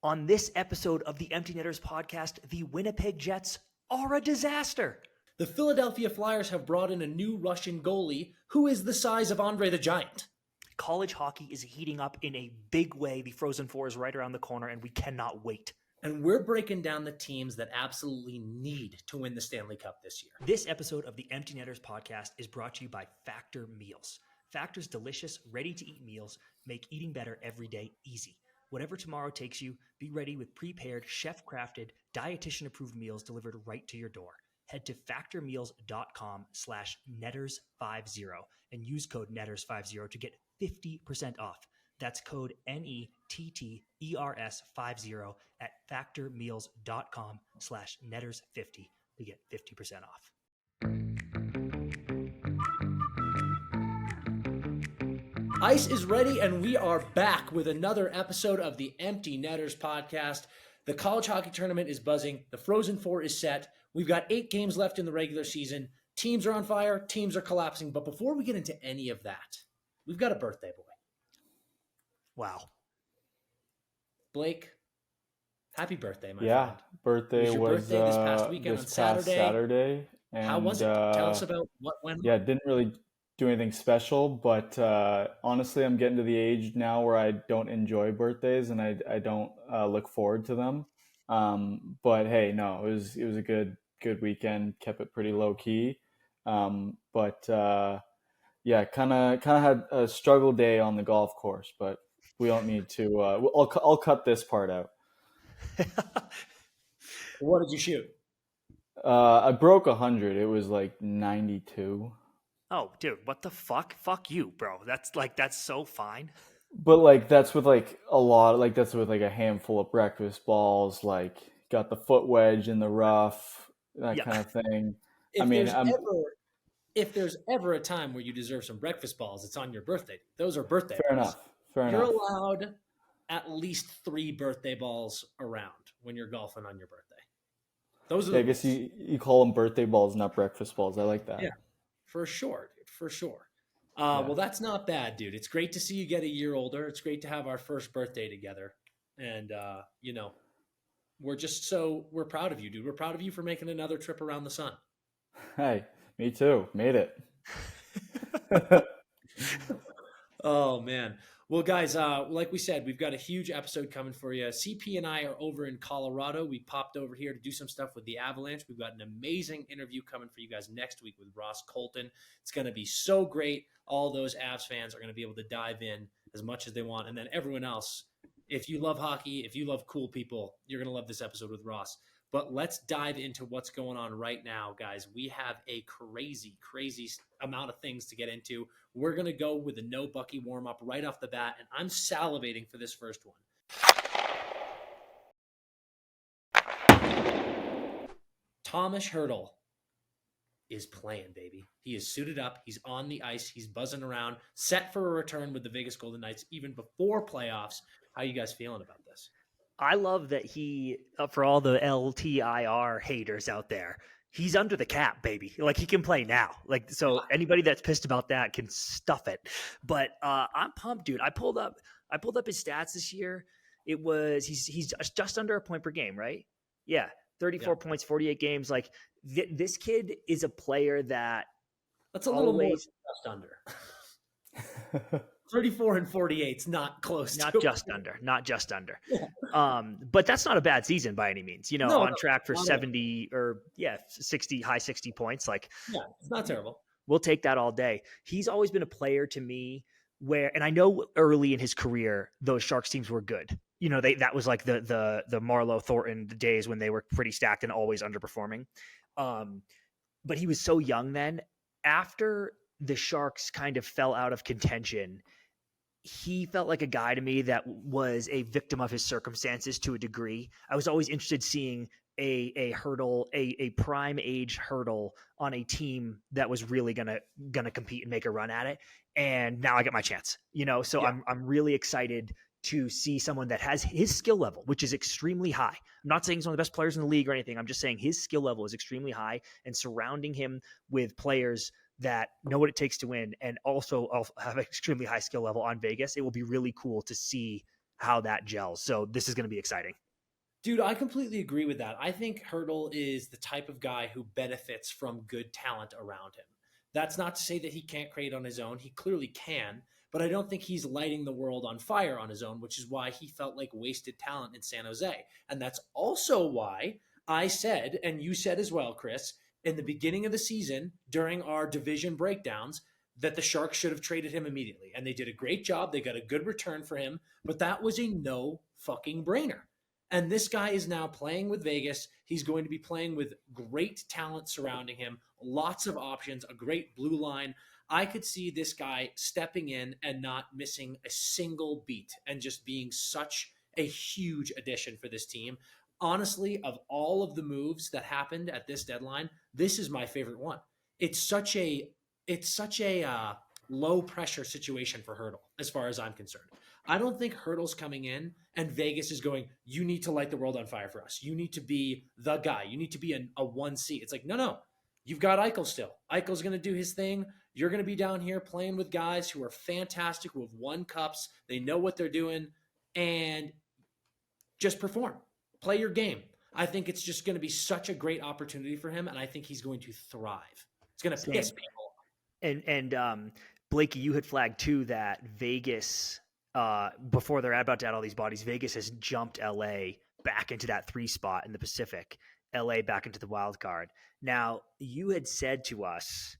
On this episode of the Empty Netters podcast, the Winnipeg Jets are a disaster. The Philadelphia Flyers have brought in a new Russian goalie who is the size of Andre the Giant. College hockey is heating up in a big way. The Frozen Four is right around the corner, and we cannot wait. And we're breaking down the teams that absolutely need to win the Stanley Cup this year. This episode of the Empty Netters podcast is brought to you by Factor Meals. Factor's delicious, ready-to-eat meals make eating better every day easy. Whatever tomorrow takes you, be ready with prepared, chef-crafted, dietitian-approved meals delivered right to your door. Head to factormeals.com/netters50 and use code netters50 to get 50% off. That's code NETTERS50 at factormeals.com/netters50 to get 50% off. Ice is ready, and we are back with another episode of the Empty Netters podcast. The college hockey tournament is buzzing. The Frozen Four is set. We've got 8 games left in the regular season. Teams are on fire. Teams are collapsing. But before we get into any of that, we've got a birthday boy. Wow. Blake, happy birthday, my friend. Birthday was birthday this past weekend on Saturday. And, how was it? Tell us about what went on. Yeah, didn't really do anything special, but honestly, I'm getting to the age now where I don't enjoy birthdays and I don't look forward to them. But hey, no, it was a good weekend. Kept it pretty low key. But yeah, kind of had a struggle day on the golf course, but we don't need to. I'll cut this part out. What did you shoot? I broke 100. It was like 92. Oh, dude, what the fuck? Fuck you, bro. That's so fine. But like that's with like a lot, like that's with like a handful of breakfast balls, like got the foot wedge in the rough, that kind of thing. If there's ever a time where you deserve some breakfast balls, it's on your birthday. Those are birthday balls. Fair enough. You're allowed at least 3 birthday balls around when you're golfing on your birthday. Those are I guess you call them birthday balls, not breakfast balls. I like that. Yeah, for sure, dude, for sure. Well, that's not bad, dude. It's great to see you get a year older. It's great to have our first birthday together. And, we're proud of you, dude. We're proud of you for making another trip around the sun. Hey, me too. Made it. Oh, man. Well, guys, like we said, we've got a huge episode coming for you. CP and I are over in Colorado. We popped over here to do some stuff with the Avalanche. We've got an amazing interview coming for you guys next week with Ross Colton. It's going to be so great. All those Avs fans are going to be able to dive in as much as they want. And then everyone else, if you love hockey, if you love cool people, you're going to love this episode with Ross. But let's dive into what's going on right now, guys. We have a crazy, crazy amount of things to get into. We're going to go with a no Bucky warm-up right off the bat, and I'm salivating for this first one. Thomas Hertl is playing, baby. He is suited up. He's on the ice. He's buzzing around, set for a return with the Vegas Golden Knights even before playoffs. How are you guys feeling about this? I love that he, for all the LTIR haters out there, he's under the cap, baby. Like, he can play now. Like, so anybody that's pissed about that can stuff it. But I'm pumped, dude. I pulled up his stats this year. It was he's just under a point per game, right? Yeah, 34 points, 48 games. Like, this kid is a player that's a little more just under. 34 and 48 is not close. Not just under. Yeah. But that's not a bad season by any means. On track for 70 or 60, high 60 points. Like, yeah, it's not terrible. We'll take that all day. He's always been a player to me and I know early in his career, those Sharks teams were good. That was like the Marlowe Thornton days when they were pretty stacked and always underperforming. But he was so young then. After the Sharks kind of fell out of contention, he felt like a guy to me that was a victim of his circumstances to a degree. I was always interested in seeing a Hertl, a prime age Hertl on a team that was really gonna compete and make a run at it. And now I get my chance, so yeah. I'm really excited to see someone that has his skill level, which is extremely high. I'm not saying he's one of the best players in the league or anything. I'm just saying his skill level is extremely high, and surrounding him with players that know what it takes to win and also have an extremely high skill level on Vegas, it will be really cool to see how that gels. So this is going to be exciting. Dude, I completely agree with that. I think Hertl is the type of guy who benefits from good talent around him. That's not to say that he can't create on his own. He clearly can, but I don't think he's lighting the world on fire on his own, which is why he felt like wasted talent in San Jose. And that's also why I said, and you said as well, Chris, in the beginning of the season during our division breakdowns, that the Sharks should have traded him immediately. And they did a great job. They got a good return for him, but that was a no fucking brainer. And this guy is now playing with Vegas. He's going to be playing with great talent surrounding him, lots of options, a great blue line. I could see this guy stepping in and not missing a single beat and just being such a huge addition for this team. Honestly, of all of the moves that happened at this deadline, this is my favorite one. It's such a low pressure situation for Hertl, as far as I'm concerned. I don't think Hertl's coming in and Vegas is going, you need to light the world on fire for us. You need to be the guy. You need to be a 1C. It's like, no. You've got Eichel still. Eichel's going to do his thing. You're going to be down here playing with guys who are fantastic, who have won cups. They know what they're doing. And just perform. Play your game. I think it's just going to be such a great opportunity for him, and I think he's going to thrive. It's going to piss people off. And Blakey, you had flagged too that Vegas, before they're about to add all these bodies, Vegas has jumped LA back into that 3 spot in the Pacific, LA back into the wild card. Now, you had said to us,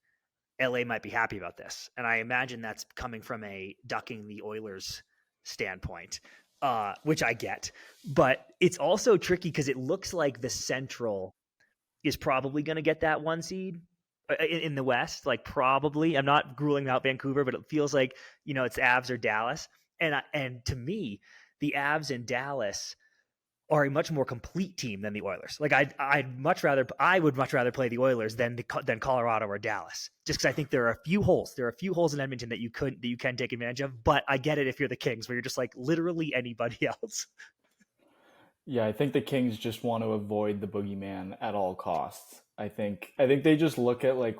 LA might be happy about this. And I imagine that's coming from a ducking the Oilers standpoint, which I get. But it's also tricky because it looks like the Central is probably going to get that 1 seed in the West, like probably. I'm not ruling out Vancouver, but it feels like, it's Avs or Dallas. And to me, the Avs and Dallas are a much more complete team than the Oilers. Like I would much rather play the Oilers than Colorado or Dallas, just because I think there are a few holes. There are a few holes in Edmonton that you can take advantage of. But I get it if you're the Kings, where you're just like literally anybody else. Yeah, I think the Kings just want to avoid the boogeyman at all costs. I think they just look at like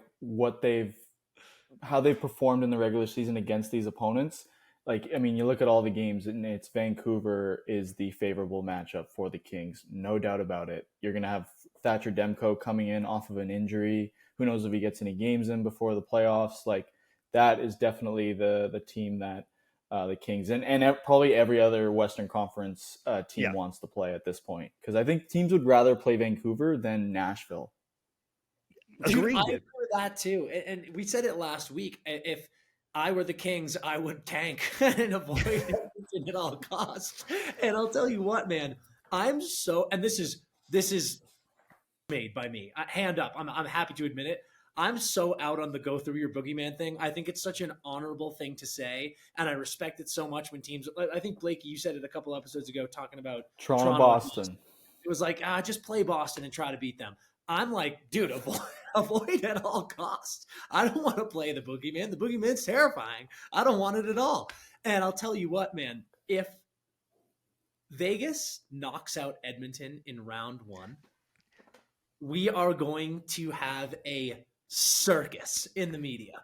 how they've performed in the regular season against these opponents. Like, I mean, you look at all the games and it's Vancouver is the favorable matchup for the Kings. No doubt about it. You're going to have Thatcher Demko coming in off of an injury. Who knows if he gets any games in before the playoffs. Like, that is definitely the team that the Kings and probably every other Western Conference team wants to play at this point. Because I think teams would rather play Vancouver than Nashville. Agreed. I agree with that too. And we said it last week. If I were the Kings, I would tank and avoid it at all costs. And I'll tell you what, man, and this is made by me. Hand up. I'm happy to admit it. I'm so out on the go through your boogeyman thing. I think it's such an honorable thing to say, and I respect it so much when teams. I think Blakey, you said it a couple episodes ago, talking about Toronto Boston. It was like, just play Boston and try to beat them. I'm like, dude, avoid at all costs. I don't want to play the boogeyman. The boogeyman's terrifying. I don't want it at all. And I'll tell you what, man, if Vegas knocks out Edmonton in round 1, we are going to have a circus in the media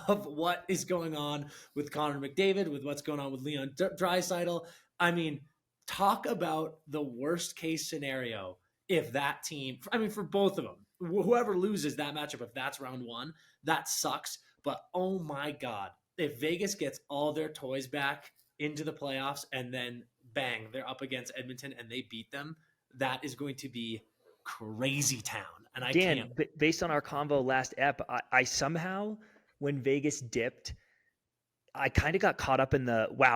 of what is going on with Connor McDavid, with what's going on with Leon Draisaitl. I mean, talk about the worst case scenario. If that team, for both of them, whoever loses that matchup, if that's round 1, that sucks. But oh my God, if Vegas gets all their toys back into the playoffs and then bang, they're up against Edmonton and they beat them, that is going to be crazy town. And Dan, based on our convo last ep, I somehow, when Vegas dipped, I kind of got caught up in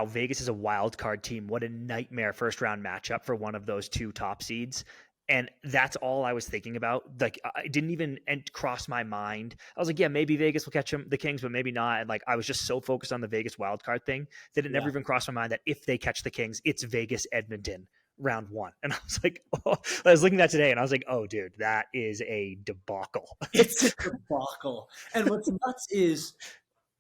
Vegas is a wild card team. What a nightmare first round matchup for one of those 2 top seeds. And that's all I was thinking about. Like, I didn't even cross my mind. I was like, yeah, maybe Vegas will catch the Kings, but maybe not. And like, I was just so focused on the Vegas wildcard thing that it never even crossed my mind that if they catch the Kings, it's Vegas Edmonton round 1. And I was like, I was looking at that today and I was like, oh dude, that is a debacle. It's a debacle. And what's nuts is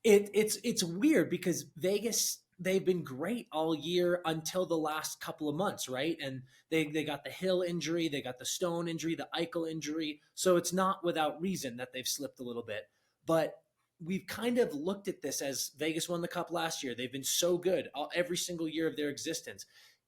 it's weird because Vegas, they've been great all year until the last couple of months, right? And they got the Hill injury, they got the Stone injury, the Eichel injury. So it's not without reason that they've slipped a little bit. But we've kind of looked at this as Vegas won the cup last year. They've been so good every single year of their existence.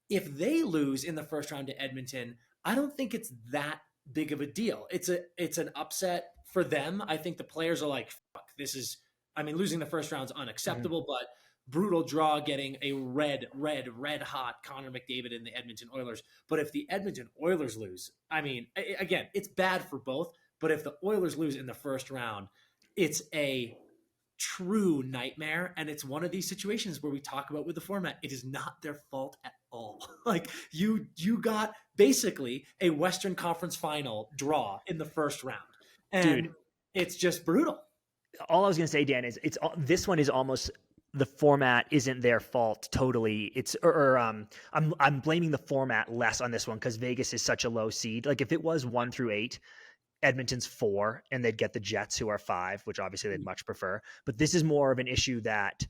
If they lose in the first round to Edmonton, I don't think it's that big of a deal. It's an upset for them. I think the players are like, fuck, this is, I mean, losing the first round is unacceptable, but brutal draw getting a red hot Connor McDavid and the Edmonton Oilers. But if the Edmonton Oilers lose, I mean, again, it's bad for both. But if the Oilers lose in the first round, it's a true nightmare. And it's one of these situations where we talk about with the format, it is not their fault at all. Like you got basically a Western Conference final draw in the first round. And Dude, it's just brutal. All I was going to say, Dan, is this one is almost, the format isn't their fault totally. I'm blaming the format less on this one because Vegas is such a low seed. Like if it was 1 through 8, Edmonton's 4, and they'd get the Jets, who are 5, which obviously they'd much prefer. But this is more of an issue that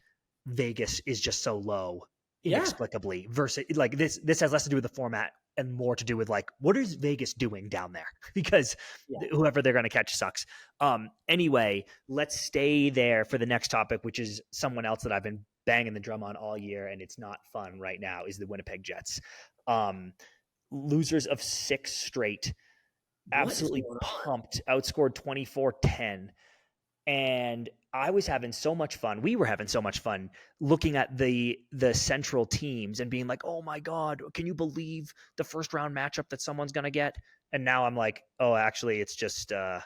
Vegas is just so low inexplicably. Versus like this has less to do with the format and more to do with like, what is Vegas doing down there? Because whoever they're going to catch sucks. Anyway, let's stay there for the next topic, which is someone else that I've been banging the drum on all year, and it's not fun right now, is the Winnipeg Jets. Losers of 6 straight. Absolutely pumped. Outscored 24-10. And I was having so much fun. We were having so much fun looking at the central teams and being like, oh my God, can you believe the first round matchup that someone's going to get? And now I'm like, oh, actually, it's just the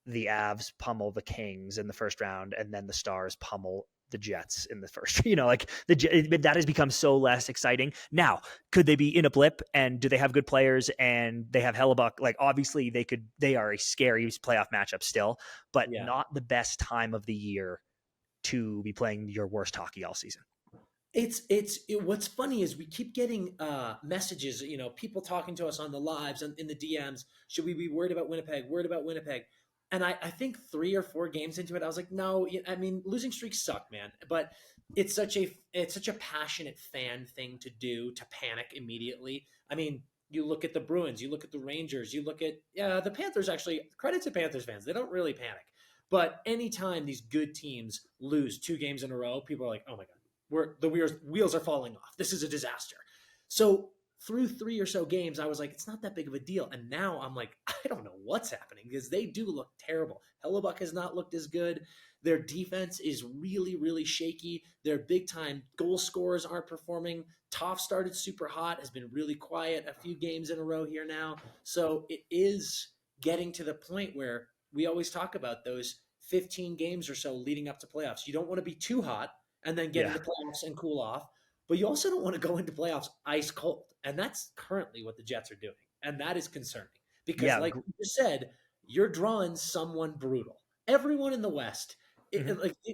Avs pummel the Kings in the first round, and then the Stars pummel the Jets in the first, like that has become so less exciting. Now, could they be in a blip, and do they have good players, and they have Hellebuck? Like obviously they are a scary playoff matchup still, but not the best time of the year to be playing your worst hockey all season. What's funny is we keep getting messages, people talking to us on the lives and in the DMs. Should we be worried about Winnipeg? And I think 3 or 4 games into it, I was like, no, I mean, losing streaks suck, man. But it's such a passionate fan thing to do, to panic immediately. I mean, you look at the Bruins, you look at the Rangers, you look at the Panthers. Actually, credit to Panthers fans, they don't really panic. But anytime these good teams lose 2 games in a row, people are like, oh my God, the wheels are falling off. This is a disaster. So through 3 or so games, I was like, it's not that big of a deal. And now I'm like, I don't know what's happening because they do look terrible. Hellebuck has not looked as good. Their defense is really, really shaky. Their big-time goal scorers aren't performing. Toff started super hot, has been really quiet a few games in a row here now. So it is getting to the point where we always talk about those 15 games or so leading up to playoffs. You don't want to be too hot and then get into playoffs and cool off. But you also don't want to go into playoffs ice cold. And that's currently what the Jets are doing. And that is concerning. Because like you said, you're drawing someone brutal. Everyone in the West,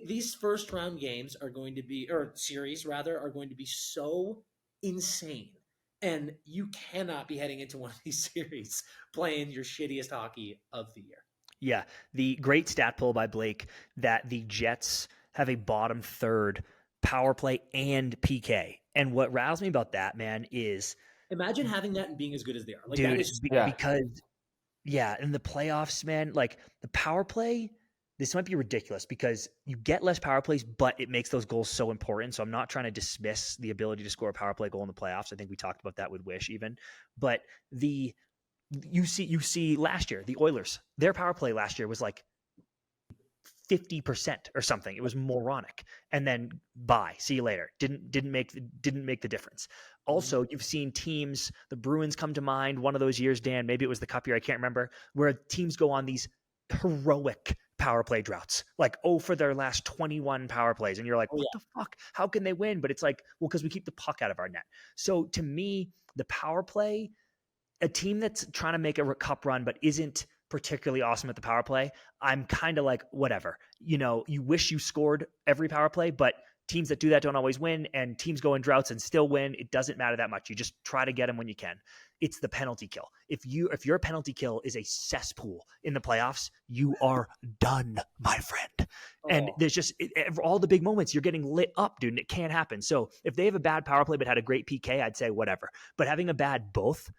these first round games are going to be, or series rather, are going to be so insane. And you cannot be heading into one of these series playing your shittiest hockey of the year. Yeah. The great stat pull by Blake that the Jets have a bottom third power play and PK. And what riles me about that, man, is imagine having that and being as good as they are. Like, dude, that is because in the playoffs, man, like the power play, this might be ridiculous because you get less power plays, but it makes those goals so important. So I'm not trying to dismiss the ability to score a power play goal in the playoffs. I think we talked about that with Wish even, but you see last year, the Oilers, their power play last year was like 50% or something. It was moronic. And then bye, see you later. Didn't make the difference. Also, you've seen teams, the Bruins come to mind, one of those years, Dan, maybe it was the Cup year, I can't remember, where teams go on these heroic power play droughts, like for their last 21 power plays. And you're like, what the fuck? How can they win? But it's like, well, because we keep the puck out of our net. So to me, the power play, a team that's trying to make a cup run but isn't particularly awesome at the power play, I'm kind of like, whatever. You wish you scored every power play, but teams that do that don't always win, and teams go in droughts and still win. It doesn't matter that much. You just try to get them when you can. It's the penalty kill. If your penalty kill is a cesspool in the playoffs, you are done, my friend. And there's just all the big moments, you're getting lit up, dude, and it can't happen. So if they have a bad power play but had a great PK, I'd say whatever. But having a bad both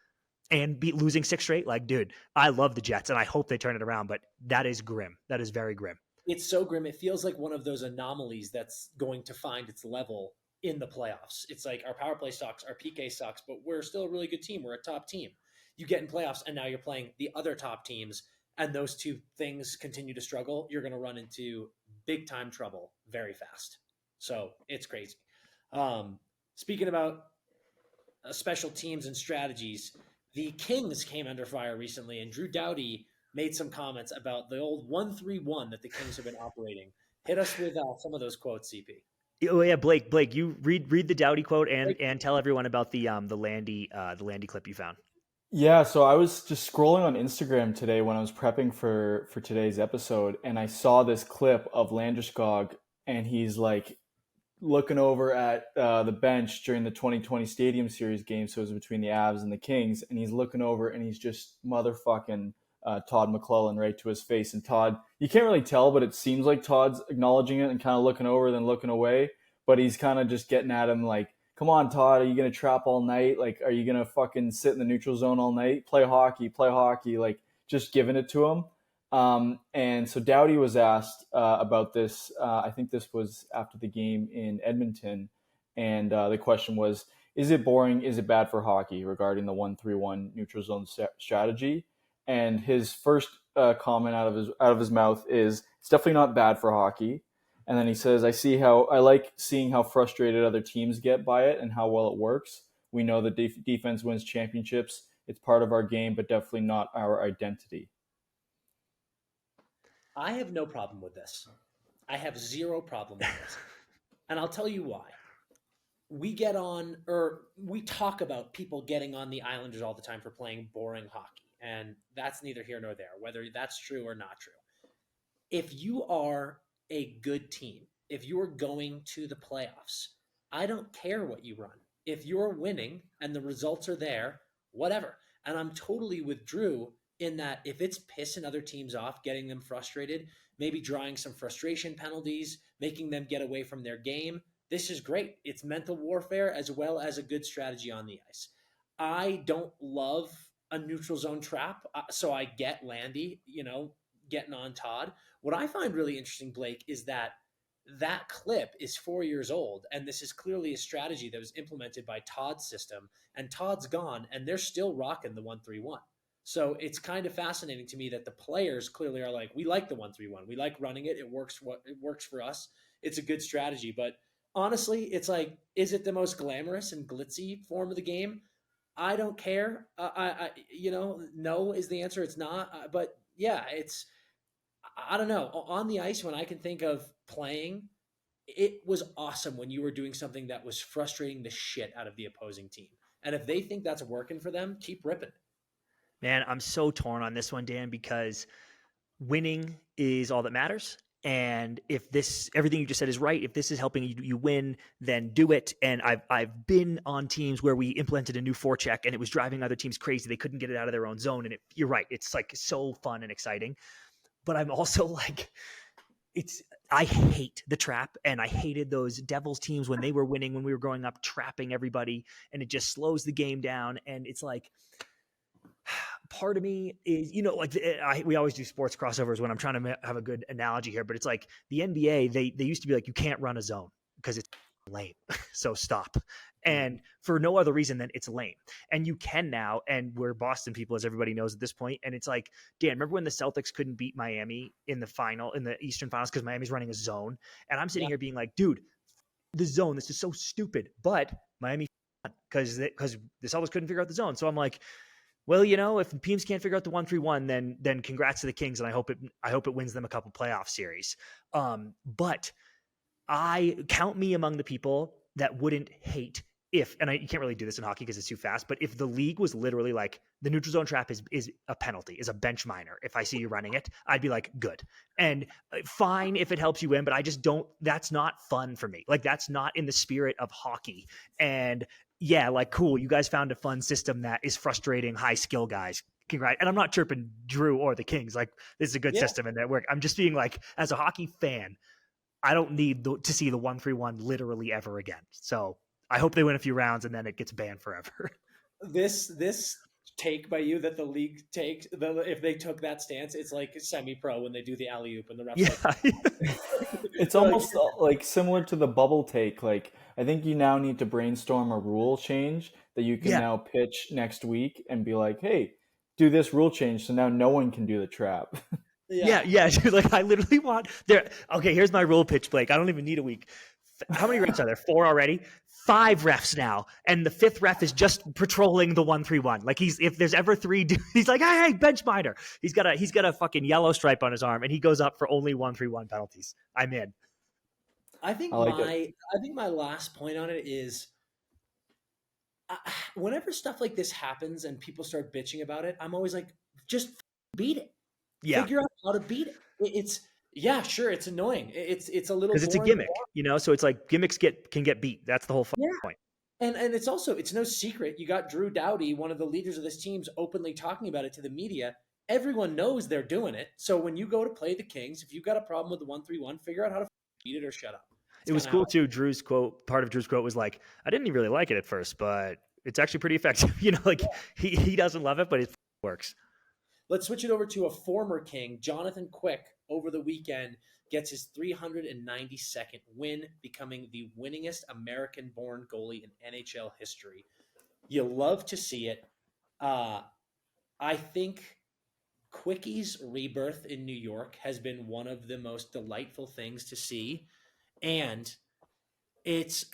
and losing 6 straight, like, dude, I love the Jets and I hope they turn it around, but that is grim. That is very grim. It's so grim. It feels like one of those anomalies that's going to find its level in the playoffs. It's like our power play sucks, our PK sucks, but we're still a really good team. We're a top team. You get in playoffs, and now you're playing the other top teams, and those two things continue to struggle. You're going to run into big time trouble very fast. So it's crazy. Speaking about special teams and strategies, the Kings came under fire recently, and Drew Doughty made some comments about the old 1-3-1 that the Kings have been operating. Hit us with some of those quotes, CP. Oh yeah, Blake, you read the Doughty quote and tell everyone about the Landy clip you found. Yeah, so I was just scrolling on Instagram today when I was prepping for today's episode, and I saw this clip of Landeskog, and he's like looking over at the bench during the 2020 Stadium Series game. So it was between the Avs and the Kings, and he's looking over and he's just motherfucking Todd McClellan right to his face. And Todd, you can't really tell, but it seems like Todd's acknowledging it and kind of looking over, then looking away. But he's kind of just getting at him like, come on, Todd, are you going to trap all night? Like, are you going to fucking sit in the neutral zone all night? Play hockey. Like, just giving it to him. And so Doughty was asked about this. I think this was after the game in Edmonton. And the question was, is it boring? Is it bad for hockey regarding the 1-3-1 neutral zone strategy? And his first comment out of his mouth is, it's definitely not bad for hockey. And then he says, I like seeing how frustrated other teams get by it and how well it works. We know that defense wins championships. It's part of our game, but definitely not our identity. I have no problem with this. I have zero problem with this. And I'll tell you why. We talk about people getting on the Islanders all the time for playing boring hockey. And that's neither here nor there, whether that's true or not true. If you are a good team, if you're going to the playoffs, I don't care what you run. If you're winning and the results are there, whatever. And I'm totally with Drew in that if it's pissing other teams off, getting them frustrated, maybe drawing some frustration penalties, making them get away from their game, this is great. It's mental warfare as well as a good strategy on the ice. I don't love a neutral zone trap, so I get Landy, getting on Todd. What I find really interesting, Blake, is that clip is 4 years old, and this is clearly a strategy that was implemented by Todd's system, and Todd's gone, and they're still rocking the 1-3-1. So it's kind of fascinating to me that the players clearly are like, we like the 1-3-1. We like running it. It works for us. It's a good strategy. But honestly, it's like, is it the most glamorous and glitzy form of the game? I don't care. No is the answer. It's not. But yeah, I don't know. On the ice, when I can think of playing, it was awesome when you were doing something that was frustrating the shit out of the opposing team. And if they think that's working for them, keep ripping. Man, I'm so torn on this one, Dan, because winning is all that matters. And if everything you just said is right, if this is helping you win, then do it. And I've been on teams where we implemented a new forecheck and it was driving other teams crazy. They couldn't get it out of their own zone. And you're right. It's like so fun and exciting. But I'm also like, I hate the trap, and I hated those Devils teams when they were winning, when we were growing up, trapping everybody, and it just slows the game down. And it's like, part of me is, we always do sports crossovers when I'm trying to have a good analogy here, but it's like the NBA, they used to be like, you can't run a zone because it's lame. So stop. And for no other reason than it's lame. And you can now, and we're Boston people, as everybody knows at this point. And it's like, Dan, remember when the Celtics couldn't beat Miami in the Eastern Finals because Miami's running a zone? And I'm sitting here being like, dude, the zone, this is so stupid. But Miami, because the Celtics couldn't figure out the zone. So I'm like, well, if the teams can't figure out the 1-3-1, then congrats to the Kings, and I hope it wins them a couple playoff series. But I count me among the people that wouldn't hate you can't really do this in hockey because it's too fast, but if the league was literally like, the neutral zone trap is a penalty, is a bench minor. If I see you running it, I'd be like, good. And fine if it helps you win, but I just don't, that's not fun for me. Like, that's not in the spirit of hockey. And yeah, like, cool, you guys found a fun system that is frustrating high skill guys. Congrats. And I'm not chirping Drew or the Kings. Like, this is a good system and that work. I'm just being like, as a hockey fan, I don't need to see the 1-3-1 literally ever again. So I hope they win a few rounds and then it gets banned forever. This take by you that the league takes. If they took that stance, it's like semi-pro when they do the alley-oop and the refs Yeah. It's They're like, almost like similar to the bubble take. Like, I think you now need to brainstorm a rule change that you can Yeah. now pitch next week and be like, hey, do this rule change so now no one can do the trap. Yeah, dude, like I literally want there. Okay, here's my rule pitch, Blake. I don't even need a week. How many refs are there? 4 already. 5 refs now, and the 5th ref is just patrolling the 1-3-1. Like if there's ever 3, he's like, hey, bench minor. He's got a fucking yellow stripe on his arm, and he goes up for only 1-3-1 penalties. I'm in. I think I like it. my last point on it is, whenever stuff like this happens and people start bitching about it, I'm always like, just beat it. Yeah, Figure out how to beat it. It's sure, it's annoying. It's a little because it's a boring. gimmick, So it's like gimmicks can get beat. That's the whole point. And it's also, it's no secret. You got Drew Doughty, one of the leaders of this team's, openly talking about it to the media. Everyone knows they're doing it. So when you go to play the Kings, if you've got a problem with the 1-3-1, figure out how to beat it or shut up. It was cool too. Drew's quote, part of Drew's quote was like, I didn't even really like it at first, but it's actually pretty effective. He doesn't love it, but it works. Let's switch it over to a former King, Jonathan Quick, over the weekend gets his 392nd win, becoming the winningest American-born goalie in NHL history. You love to see it. I think Quickie's rebirth in New York has been one of the most delightful things to see. And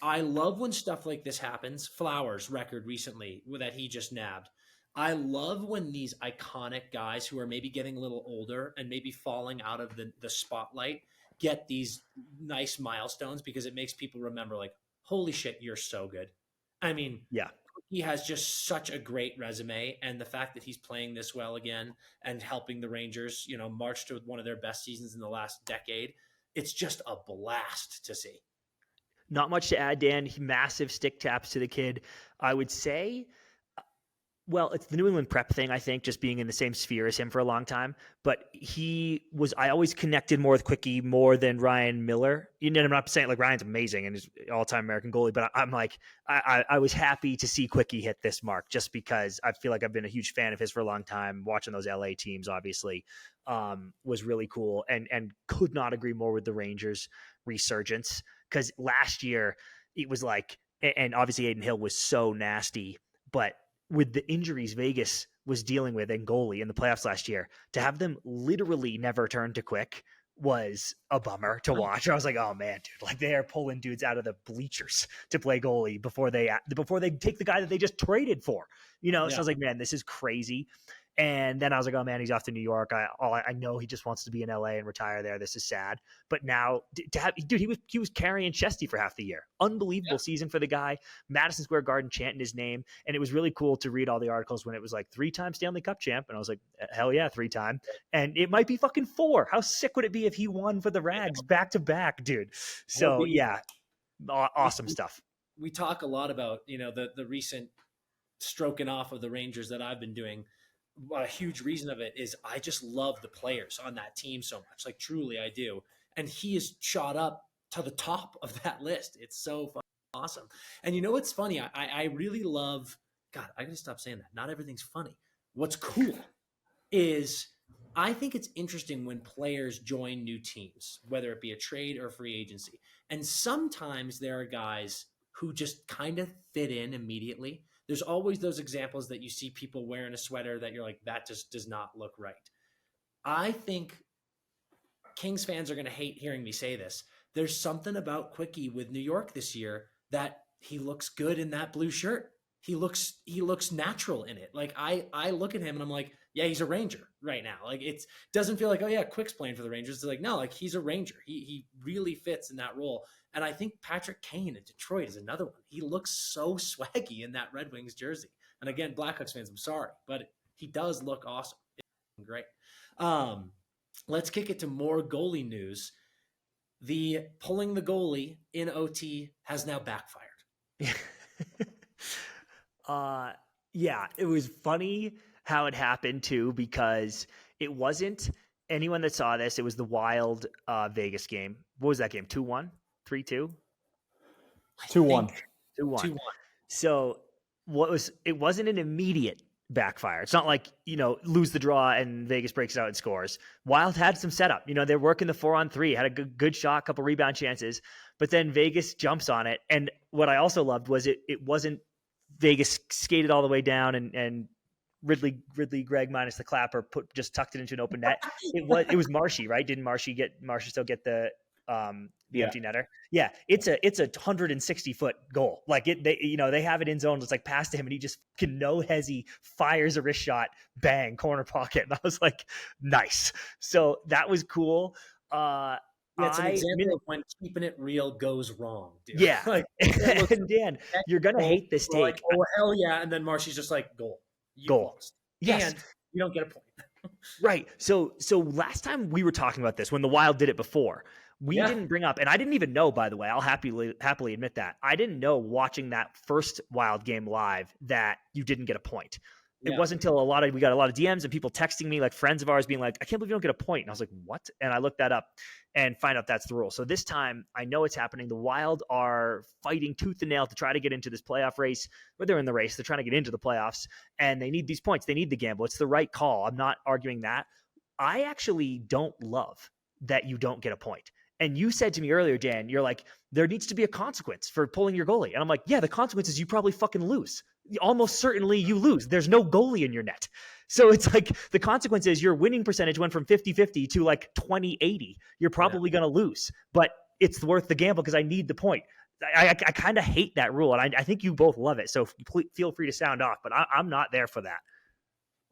I love when stuff like this happens. Flowers record recently that he just nabbed. I love when these iconic guys who are maybe getting a little older and maybe falling out of the spotlight get these nice milestones, because it makes people remember, like, holy shit, you're so good. I mean, yeah, he has just such a great resume, and the fact that he's playing this well again and helping the Rangers, march to one of their best seasons in the last decade, it's just a blast to see. Not much to add, Dan. Massive stick taps to the kid. I would say, well, it's the New England prep thing, I think, just being in the same sphere as him for a long time. But I always connected more with Quickie more than Ryan Miller. I'm not saying like Ryan's amazing and is all-time American goalie, but I'm like, I was happy to see Quickie hit this mark just because I feel like I've been a huge fan of his for a long time. Watching those LA teams, obviously, was really cool, and could not agree more with the Rangers' resurgence, because last year it was like, and obviously Aiden Hill was so nasty, but with the injuries Vegas was dealing with in goalie in the playoffs last year, to have them literally never turn to Quick was a bummer to watch. I was like, oh man, dude, like they are pulling dudes out of the bleachers to play goalie before they take the guy that they just traded for, So I was like, man, this is crazy. And then I was like, oh man, he's off to New York. I know he just wants to be in LA and retire there. This is sad. But now he was carrying Chesty for half the year. Unbelievable season for the guy. Madison Square Garden chanting his name. And it was really cool to read all the articles when it was like 3-time Stanley Cup champ. And I was like, hell yeah, 3-time. And it might be fucking 4. How sick would it be if he won for the Rags back to back, dude? So yeah, awesome stuff. We talk a lot about, the recent stroking off of the Rangers that I've been doing. A huge reason of it is I just love the players on that team so much. Like, truly, I do. And he is shot up to the top of that list. It's so fucking awesome. And you know what's funny? I really love, God, I gotta stop saying that. Not everything's funny. What's cool is I think it's interesting when players join new teams, whether it be a trade or free agency. And sometimes there are guys who just kind of fit in immediately. There's always those examples that you see people wearing a sweater that you're like, that just does not look right. I think Kings fans are going to hate hearing me say this. There's something about Quickie with New York this year that he looks good in that blue shirt. He looks natural in it. Like I look at him and I'm like, yeah, he's a Ranger right now. Like it doesn't feel like, oh yeah, Quick's playing for the Rangers. It's like, no, like he's a Ranger. He really fits in that role. And I think Patrick Kane in Detroit is another one. He looks so swaggy in that Red Wings jersey. And again, Blackhawks fans, I'm sorry, but he does look awesome. It's great. Let's kick it to more goalie news. The pulling the goalie in OT has now backfired. Yeah, it was funny how it happened too, because it wasn't anyone that saw this. It was the Wild Vegas game. What was that game? 2-1, 3-2, 2-1, 2-1. So it wasn't an immediate backfire. It's not like, lose the draw and Vegas breaks it out and scores. Wild had some setup. They're working the 4-on-3, had a good shot, couple rebound chances, but then Vegas jumps on it. And what I also loved was it wasn't Vegas skated all the way down and Ridley Gregg minus the clapper just tucked it into an open net. It was Marshy, right? Didn't Marshy still get the empty netter? Yeah, it's a 160-foot goal. Like they have it in zone. It's like pass to him, and he just no hezzy fires a wrist shot, bang, corner pocket. And I was like, nice. So that was cool. It's an example of when keeping it real goes wrong, dude. Yeah. And Dan, you're gonna hate this take. Like, oh hell yeah! And then Marshy's just like goal. Lost. Yes. And you don't get a point. Right. So last time we were talking about this when the Wild did it before, we didn't bring up, and I didn't even know, by the way, I'll happily admit that I didn't know watching that first Wild game live that you didn't get a point. It wasn't until we got a lot of DMs and people texting me, like friends of ours being like, I can't believe you don't get a point. And I was like, what? And I looked that up and find out that's the rule. So this time I know it's happening. The Wild are fighting tooth and nail to try to get into this playoff race, but they're in the race. They're trying to get into the playoffs and they need these points. They need the gamble. It's the right call. I'm not arguing that. I actually don't love that you don't get a point. And you said to me earlier, Dan, you're like, there needs to be a consequence for pulling your goalie. And I'm like, yeah, the consequence is you probably fucking lose. Almost certainly you lose. There's no goalie in your net. So it's like the consequence is your winning percentage went from 50-50 to like 20-80. You're probably going to lose, but it's worth the gamble because I need the point. I kind of hate that rule, and I think you both love it. So feel free to sound off, but I'm not there for that.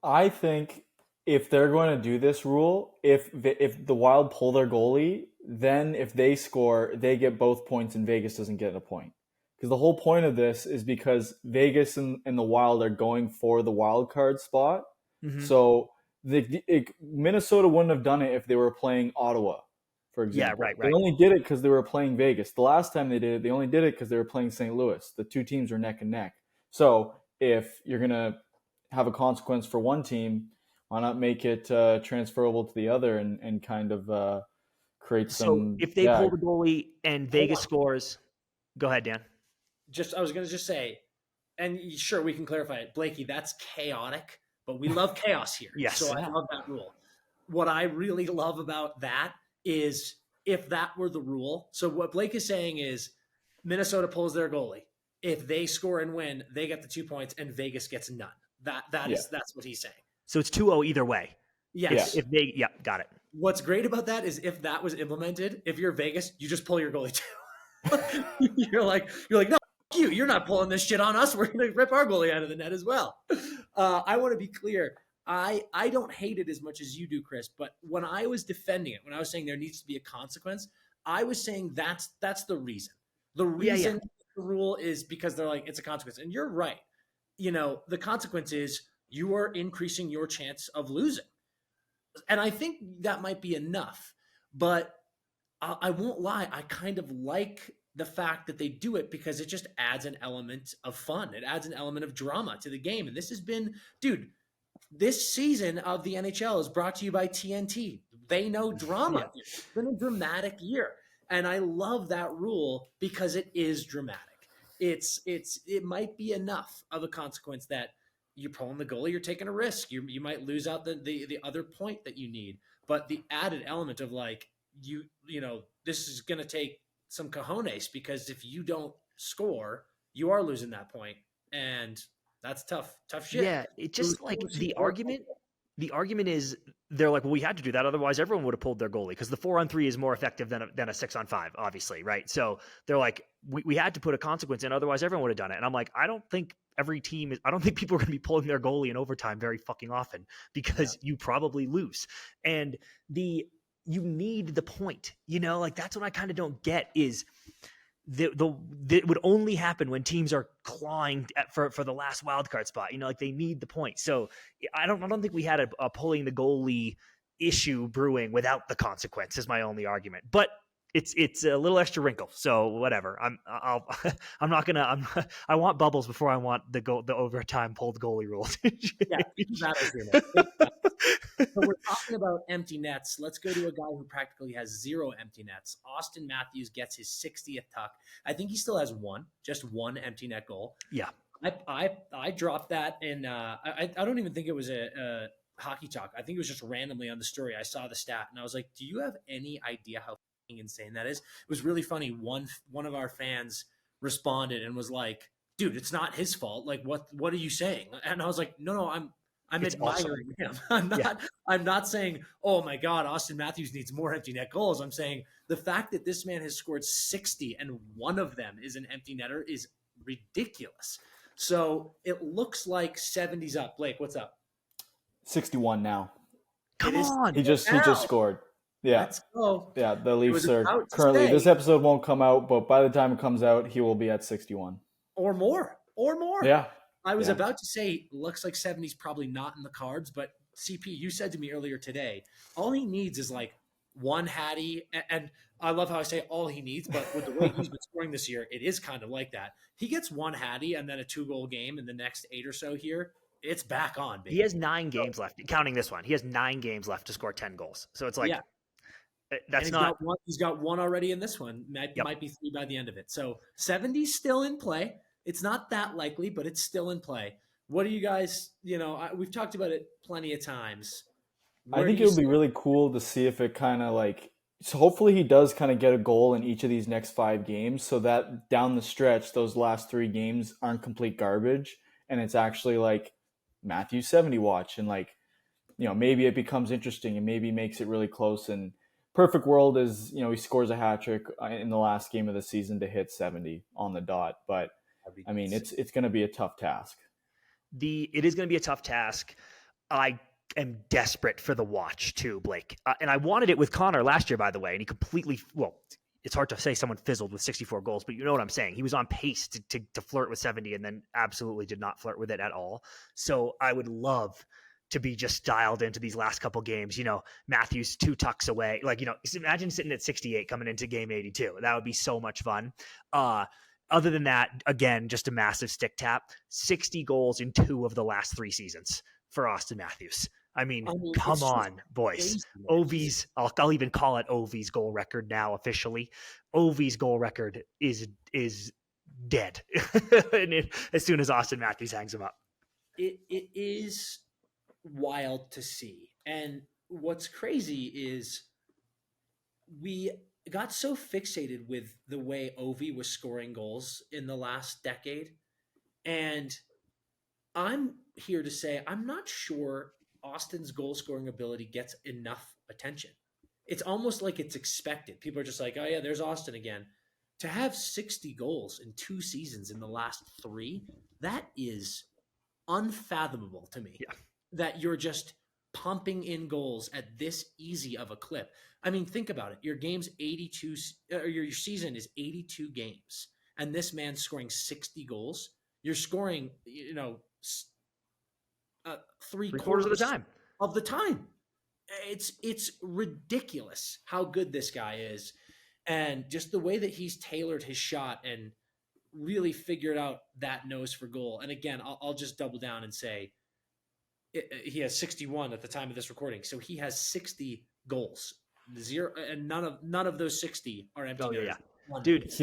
I think if they're going to do this rule, if the Wild pull their goalie, then if they score, they get both points and Vegas doesn't get a point. Because the whole point of this is because Vegas and the Wild are going for the wild card spot. Mm-hmm. So Minnesota wouldn't have done it if they were playing Ottawa, for example. Yeah, right. They only did it because they were playing Vegas. The last time they did it, they only did it because they were playing St. Louis. The two teams were neck and neck. So if you're going to have a consequence for one team, why not make it transferable to the other and kind of create some... So if they pull the goalie and Vegas scores... Go ahead, Dan. I was going to just say, and sure, we can clarify it. Blakey, that's chaotic, but we love chaos here. Yes. So I love that rule. What I really love about that is if that were the rule. So what Blake is saying is Minnesota pulls their goalie. If they score and win, they get the 2 points and Vegas gets none. That's what he's saying. So it's 2-0 either way. Yes. Got it. What's great about that is if that was implemented, if you're Vegas, you just pull your goalie too. you're like, no, you're not pulling this shit on us. We're going to rip our goalie out of the net as well. I want to be clear. I don't hate it as much as you do, Chris, but when I was defending it, when I was saying there needs to be a consequence, I was saying that's the reason. The reason the rule is because they're like, it's a consequence. And you're right. The consequence is you are increasing your chance of losing. And I think that might be enough, but I won't lie. I kind of like the fact that they do it because it just adds an element of fun. It adds an element of drama to the game. And this has been, this season of the NHL is brought to you by TNT. They know drama. Yeah. It's been a dramatic year. And I love that rule because it is dramatic. It might be enough of a consequence that you're pulling the goalie, you're taking a risk. You might lose out the other point that you need. But the added element of like, this is going to take some cojones because if you don't score, you are losing that point. And that's tough shit. Yeah. It just like the argument is they're like, well, we had to do that. Otherwise everyone would have pulled their goalie because the 4-on-3 is more effective than a 6-on-5, obviously. Right. So they're like, we had to put a consequence in. Otherwise everyone would have done it. And I'm like, I don't think people are going to be pulling their goalie in overtime very fucking often because you probably lose. And you need the point, like that's what I kind of don't get is it would only happen when teams are clawing for the last wild card spot, like they need the point. So I don't think we had a pulling the goalie issue brewing without the consequence is my only argument, but it's a little extra wrinkle. So whatever. I want bubbles before I want the overtime pulled goalie rule. So we're talking about empty nets. Let's go to a guy who practically has 0 empty nets. Austin Matthews gets his 60th tuck. I think he still has just one empty net goal. Yeah. I dropped that, and I don't even think it was a hockey talk. I think it was just randomly on the story. I saw the stat, and I was like, "Do you have any idea how insane that is?" It was really funny. One of our fans responded and was like, "Dude, it's not his fault. Like, what are you saying?" And I was like, "No, I'm It's awesome. admiring him. I'm not saying, oh my God, Austin Matthews needs more empty net goals. I'm saying the fact that this man has scored 60 and one of them is an empty netter is ridiculous. So it looks like 70's up. Blake, what's up? 61 now. Come on. He just scored. Yeah. Let's go. Yeah, the Leafs are about to currently, say- this episode won't come out, but by the time it comes out, he will be at 61. Or more. Yeah. I was Yeah. about to say, looks like 70's probably not in the cards, but CP, you said to me earlier today, all he needs is like one Hattie. And I love how I say all he needs, but with the way he's been scoring this year, it is kind of like that. He gets one Hattie and then a 2-goal game in the next 8 or so here. It's back on, baby. He has 9 games left, counting this one. He has 9 games left to score 10 goals. So it's like, Yeah. that's he's not. He's got one already in this one. Might be 3 by the end of it. So 70's still in play. It's not that likely, but it's still in play. What do you guys, we've talked about it plenty of times. I think it would be really cool to see if it kind of like, so hopefully he does kind of get a goal in each of these next 5 games so that down the stretch, those last 3 games aren't complete garbage. And it's actually like Matthews 70 watch. And like, maybe it becomes interesting and maybe makes it really close. And perfect world is, he scores a hat trick in the last game of the season to hit 70 on the dot. But I mean, it's going to be a tough task. It is going to be a tough task. I am desperate for the watch too, Blake. And I wanted it with Connor last year, by the way, and he completely, it's hard to say someone fizzled with 64 goals, but you know what I'm saying. He was on pace to flirt with 70 and then absolutely did not flirt with it at all. So I would love to be just dialed into these last couple games, Matthews 2 tucks away. Like, imagine sitting at 68 coming into game 82. That would be so much fun. Other than that, again, just a massive stick tap, 60 goals in 2 of the last 3 seasons for Austin Matthews. I mean come on, boys. Ovi's, I'll even call it Ovi's goal record now officially. Ovi's goal record is dead as soon as Austin Matthews hangs him up. It is wild to see. And what's crazy is we got so fixated with the way Ovi was scoring goals in the last decade. And I'm here to say, I'm not sure Austin's goal scoring ability gets enough attention. It's almost like it's expected. People are just like, oh yeah, there's Austin again. To have 60 goals in 2 seasons in the last 3, that is unfathomable to me. Yeah. That you're just pumping in goals at this easy of a clip. I mean, think about it. Your game's 82, or your season is 82 games, and this man's scoring 60 goals. You're scoring, 3/4 of the time. It's ridiculous how good this guy is, and just the way that he's tailored his shot and really figured out that nose for goal. And again, I'll just double down and say he has 61 at the time of this recording, so he has 60 goals. 0, and none of those 60 are empty. Oh yeah, One. dude.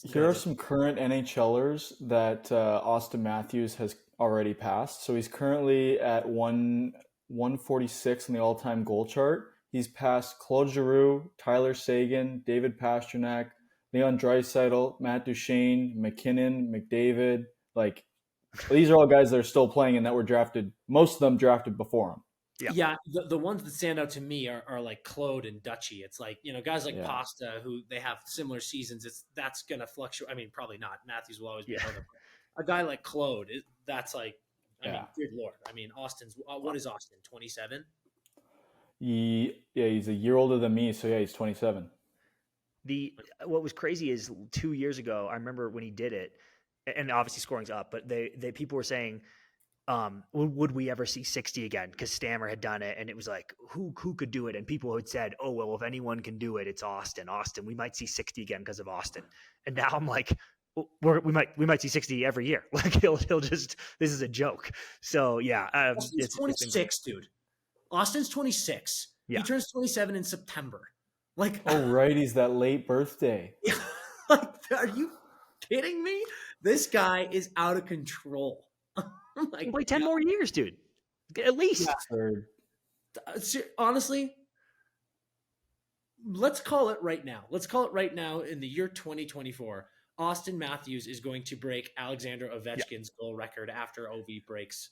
Here are some current NHLers that Austin Matthews has already passed. So he's currently at 146 in the all-time goal chart. He's passed Claude Giroux, Tyler Seguin, David Pastrnak, Leon Draisaitl, Matt Duchene, McKinnon, McDavid. Like, these are all guys that are still playing and that were drafted. Most of them drafted before him. Yeah, the ones that stand out to me are like Claude and Doughty. It's like, guys like Pasta, who they have similar seasons. That's going to fluctuate. I mean, probably not. Matthews will always be another. A guy like Claude, that's like, I mean, good Lord. I mean, Austin's, what is Austin, 27? He's a year older than me, so yeah, he's 27. What was crazy is 2 years ago, I remember when he did it, and obviously scoring's up, but they people were saying, would we ever see 60 again? Because Stammer had done it, and it was like, who could do it? And people had said, oh, well, if anyone can do it, it's Austin. We might see 60 again because of Austin. And now I'm like, we might see 60 every year. Like he'll just, this is a joke. So yeah, it's 26, dude. Austin's 26. Yeah. He turns 27 in September. Like, oh right, he's that late birthday. Like, are you kidding me? This guy is out of control. Like, play 10 more years, dude. At least. Honestly, let's call it right now. Let's call it right now in the year 2024. Austin Matthews is going to break Alexander Ovechkin's goal record after Ovi breaks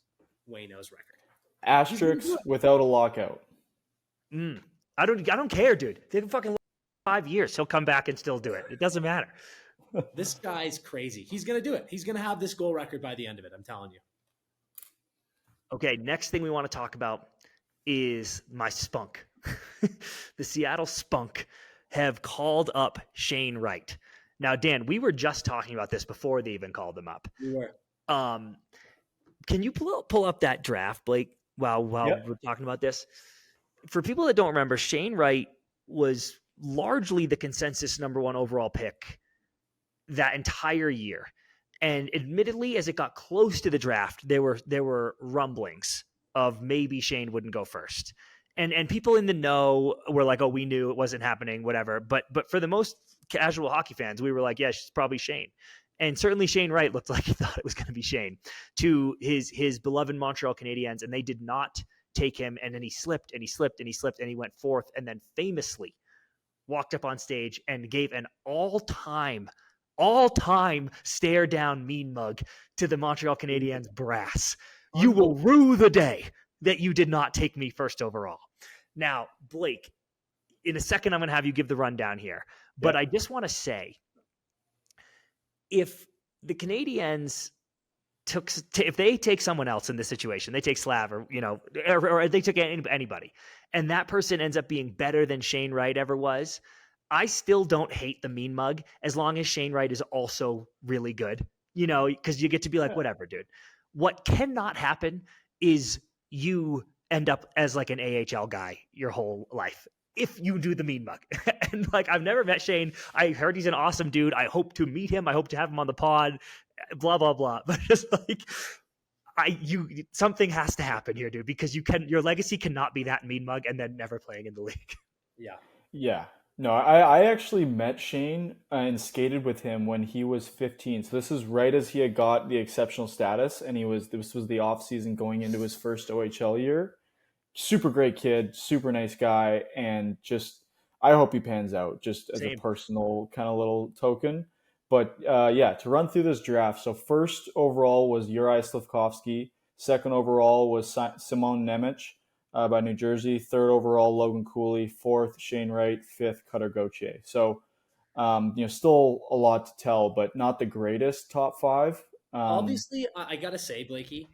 Wayno's record. Asterisks without a lockout. I don't care, dude. They have fucking 5 years. He'll come back and still do it. It doesn't matter. This guy's crazy. He's going to do it. He's going to have this goal record by the end of it. I'm telling you. Okay, next thing we want to talk about is my spunk. The Seattle Spunk have called up Shane Wright. Now, Dan, we were just talking about this before they even called him up. We were. Can you pull up that draft, Blake, while we're talking about this? For people that don't remember, Shane Wright was largely the consensus number 1 overall pick that entire year. And admittedly, as it got close to the draft, there were rumblings of maybe Shane wouldn't go first. And people in the know were like, oh, we knew it wasn't happening, whatever. But for the most casual hockey fans, we were like, yeah, it's probably Shane. And certainly Shane Wright looked like he thought it was going to be Shane to his beloved Montreal Canadiens, and they did not take him. And then he slipped and he slipped and he slipped and he went 4th, and then famously walked up on stage and gave an all-time stare down mean mug to the Montreal Canadiens brass. You will rue the day that you did not take me first overall. Now, Blake, in a second, I'm going to have you give the rundown here, but I just want to say, if the Canadiens if they take someone else in this situation, they take Slav or they took anybody, and that person ends up being better than Shane Wright ever was, I still don't hate the mean mug as long as Shane Wright is also really good, because you get to be like, whatever, dude. What cannot happen is you end up as like an AHL guy your whole life if you do the mean mug. And like, I've never met Shane. I heard he's an awesome dude. I hope to meet him. I hope to have him on the pod, blah, blah, blah. But just like, something has to happen here, dude, because your legacy cannot be that mean mug and then never playing in the league. Yeah. No, I actually met Shane and skated with him when he was 15. So this is right as he had got the exceptional status, and this was the off season going into his first OHL year. Super great kid, super nice guy, and just I hope he pans out just as a personal kind of little token. But to run through this draft. So first overall was Juraj Slafkovsky. Second overall was Simon Nemec by New Jersey. Third overall, Logan Cooley. Fourth, Shane Wright. Fifth, Cutter Gauthier. So, still a lot to tell, but not the greatest top 5. Obviously, I got to say, Blakey,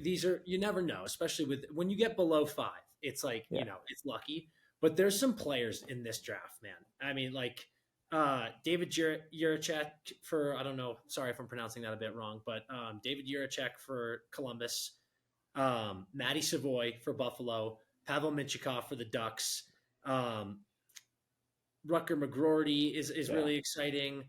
these are, you never know, especially when you get below 5, it's like, it's lucky. But there's some players in this draft, man. I mean, like David Jiricek for, I don't know, sorry if I'm pronouncing that a bit wrong, but David Jiricek for Columbus. Matty Savoy for Buffalo, Pavel Minchikov for the Ducks, Rutger McGroarty is really exciting.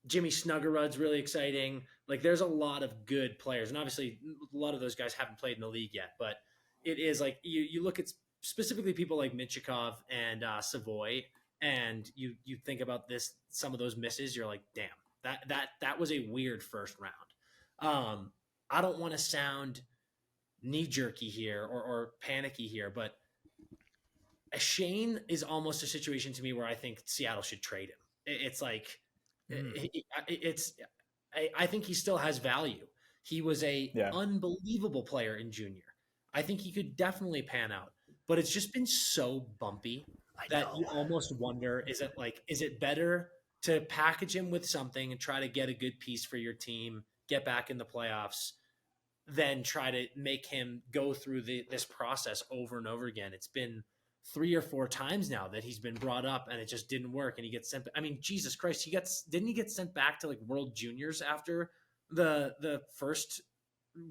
Jimmy Snuggerud's really exciting. Like, there's a lot of good players, and obviously a lot of those guys haven't played in the league yet. But it is like you look at specifically people like Minchikov and Savoy, and you think about some of those misses. You're like, damn, that was a weird first round. I don't want to sound knee-jerky here or panicky here, but Shane is almost a situation to me where I think Seattle should trade him. It's like, I think he still has value. He was a unbelievable player in junior. I think he could definitely pan out, but it's just been so bumpy that you almost wonder, is it better to package him with something and try to get a good piece for your team, get back in the playoffs, then try to make him go through this process over and over again? It's been 3 or 4 times now that he's been brought up and it just didn't work, and he gets sent. I mean, Jesus Christ, didn't he get sent back to like World Juniors after the first,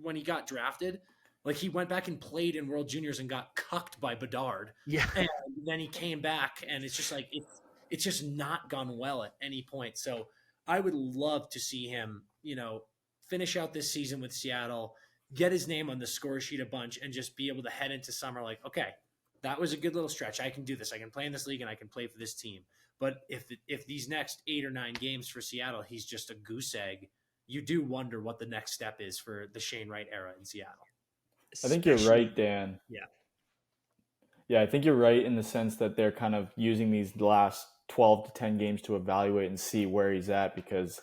when he got drafted? Like, he went back and played in World Juniors and got cucked by Bedard. Yeah. And then he came back, and it's just like, it's just not gone well at any point. So I would love to see him, finish out this season with Seattle, get his name on the score sheet a bunch, and just be able to head into summer like, okay, that was a good little stretch. I can do this. I can play in this league and I can play for this team. But if these next 8 or 9 games for Seattle, he's just a goose egg, you do wonder what the next step is for the Shane Wright era in Seattle. I think you're Especially, right, Dan. yeah. Yeah, I think you're right in the sense that they're kind of using these last 12 to 10 games to evaluate and see where he's at, because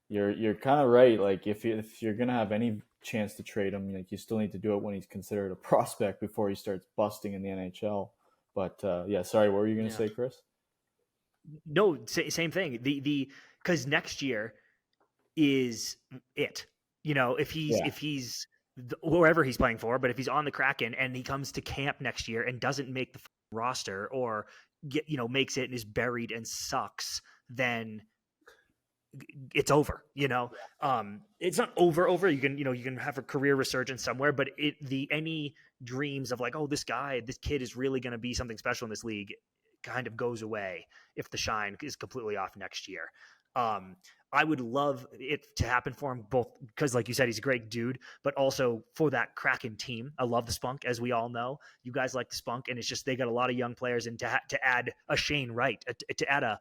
you're kind of right. Like if you're gonna have any chance to trade him, like you still need to do it when he's considered a prospect before he starts busting in the NHL. But yeah, sorry, what were you gonna say, Chris? No, same thing. Because next year is it. If he's wherever he's playing for, but if he's on the Kraken and he comes to camp next year and doesn't make the roster, or makes it and is buried and sucks, then it's over. It's not over. You can have a career resurgence somewhere, but any dreams of like, oh, this kid is really going to be something special in this league kind of goes away if the shine is completely off next year. I would love it to happen for him, both because, like you said, he's a great dude, but also for that Kraken team. I love the spunk, as we all know. You guys like the spunk, and it's just they got a lot of young players, and to add a Shane Wright, to add a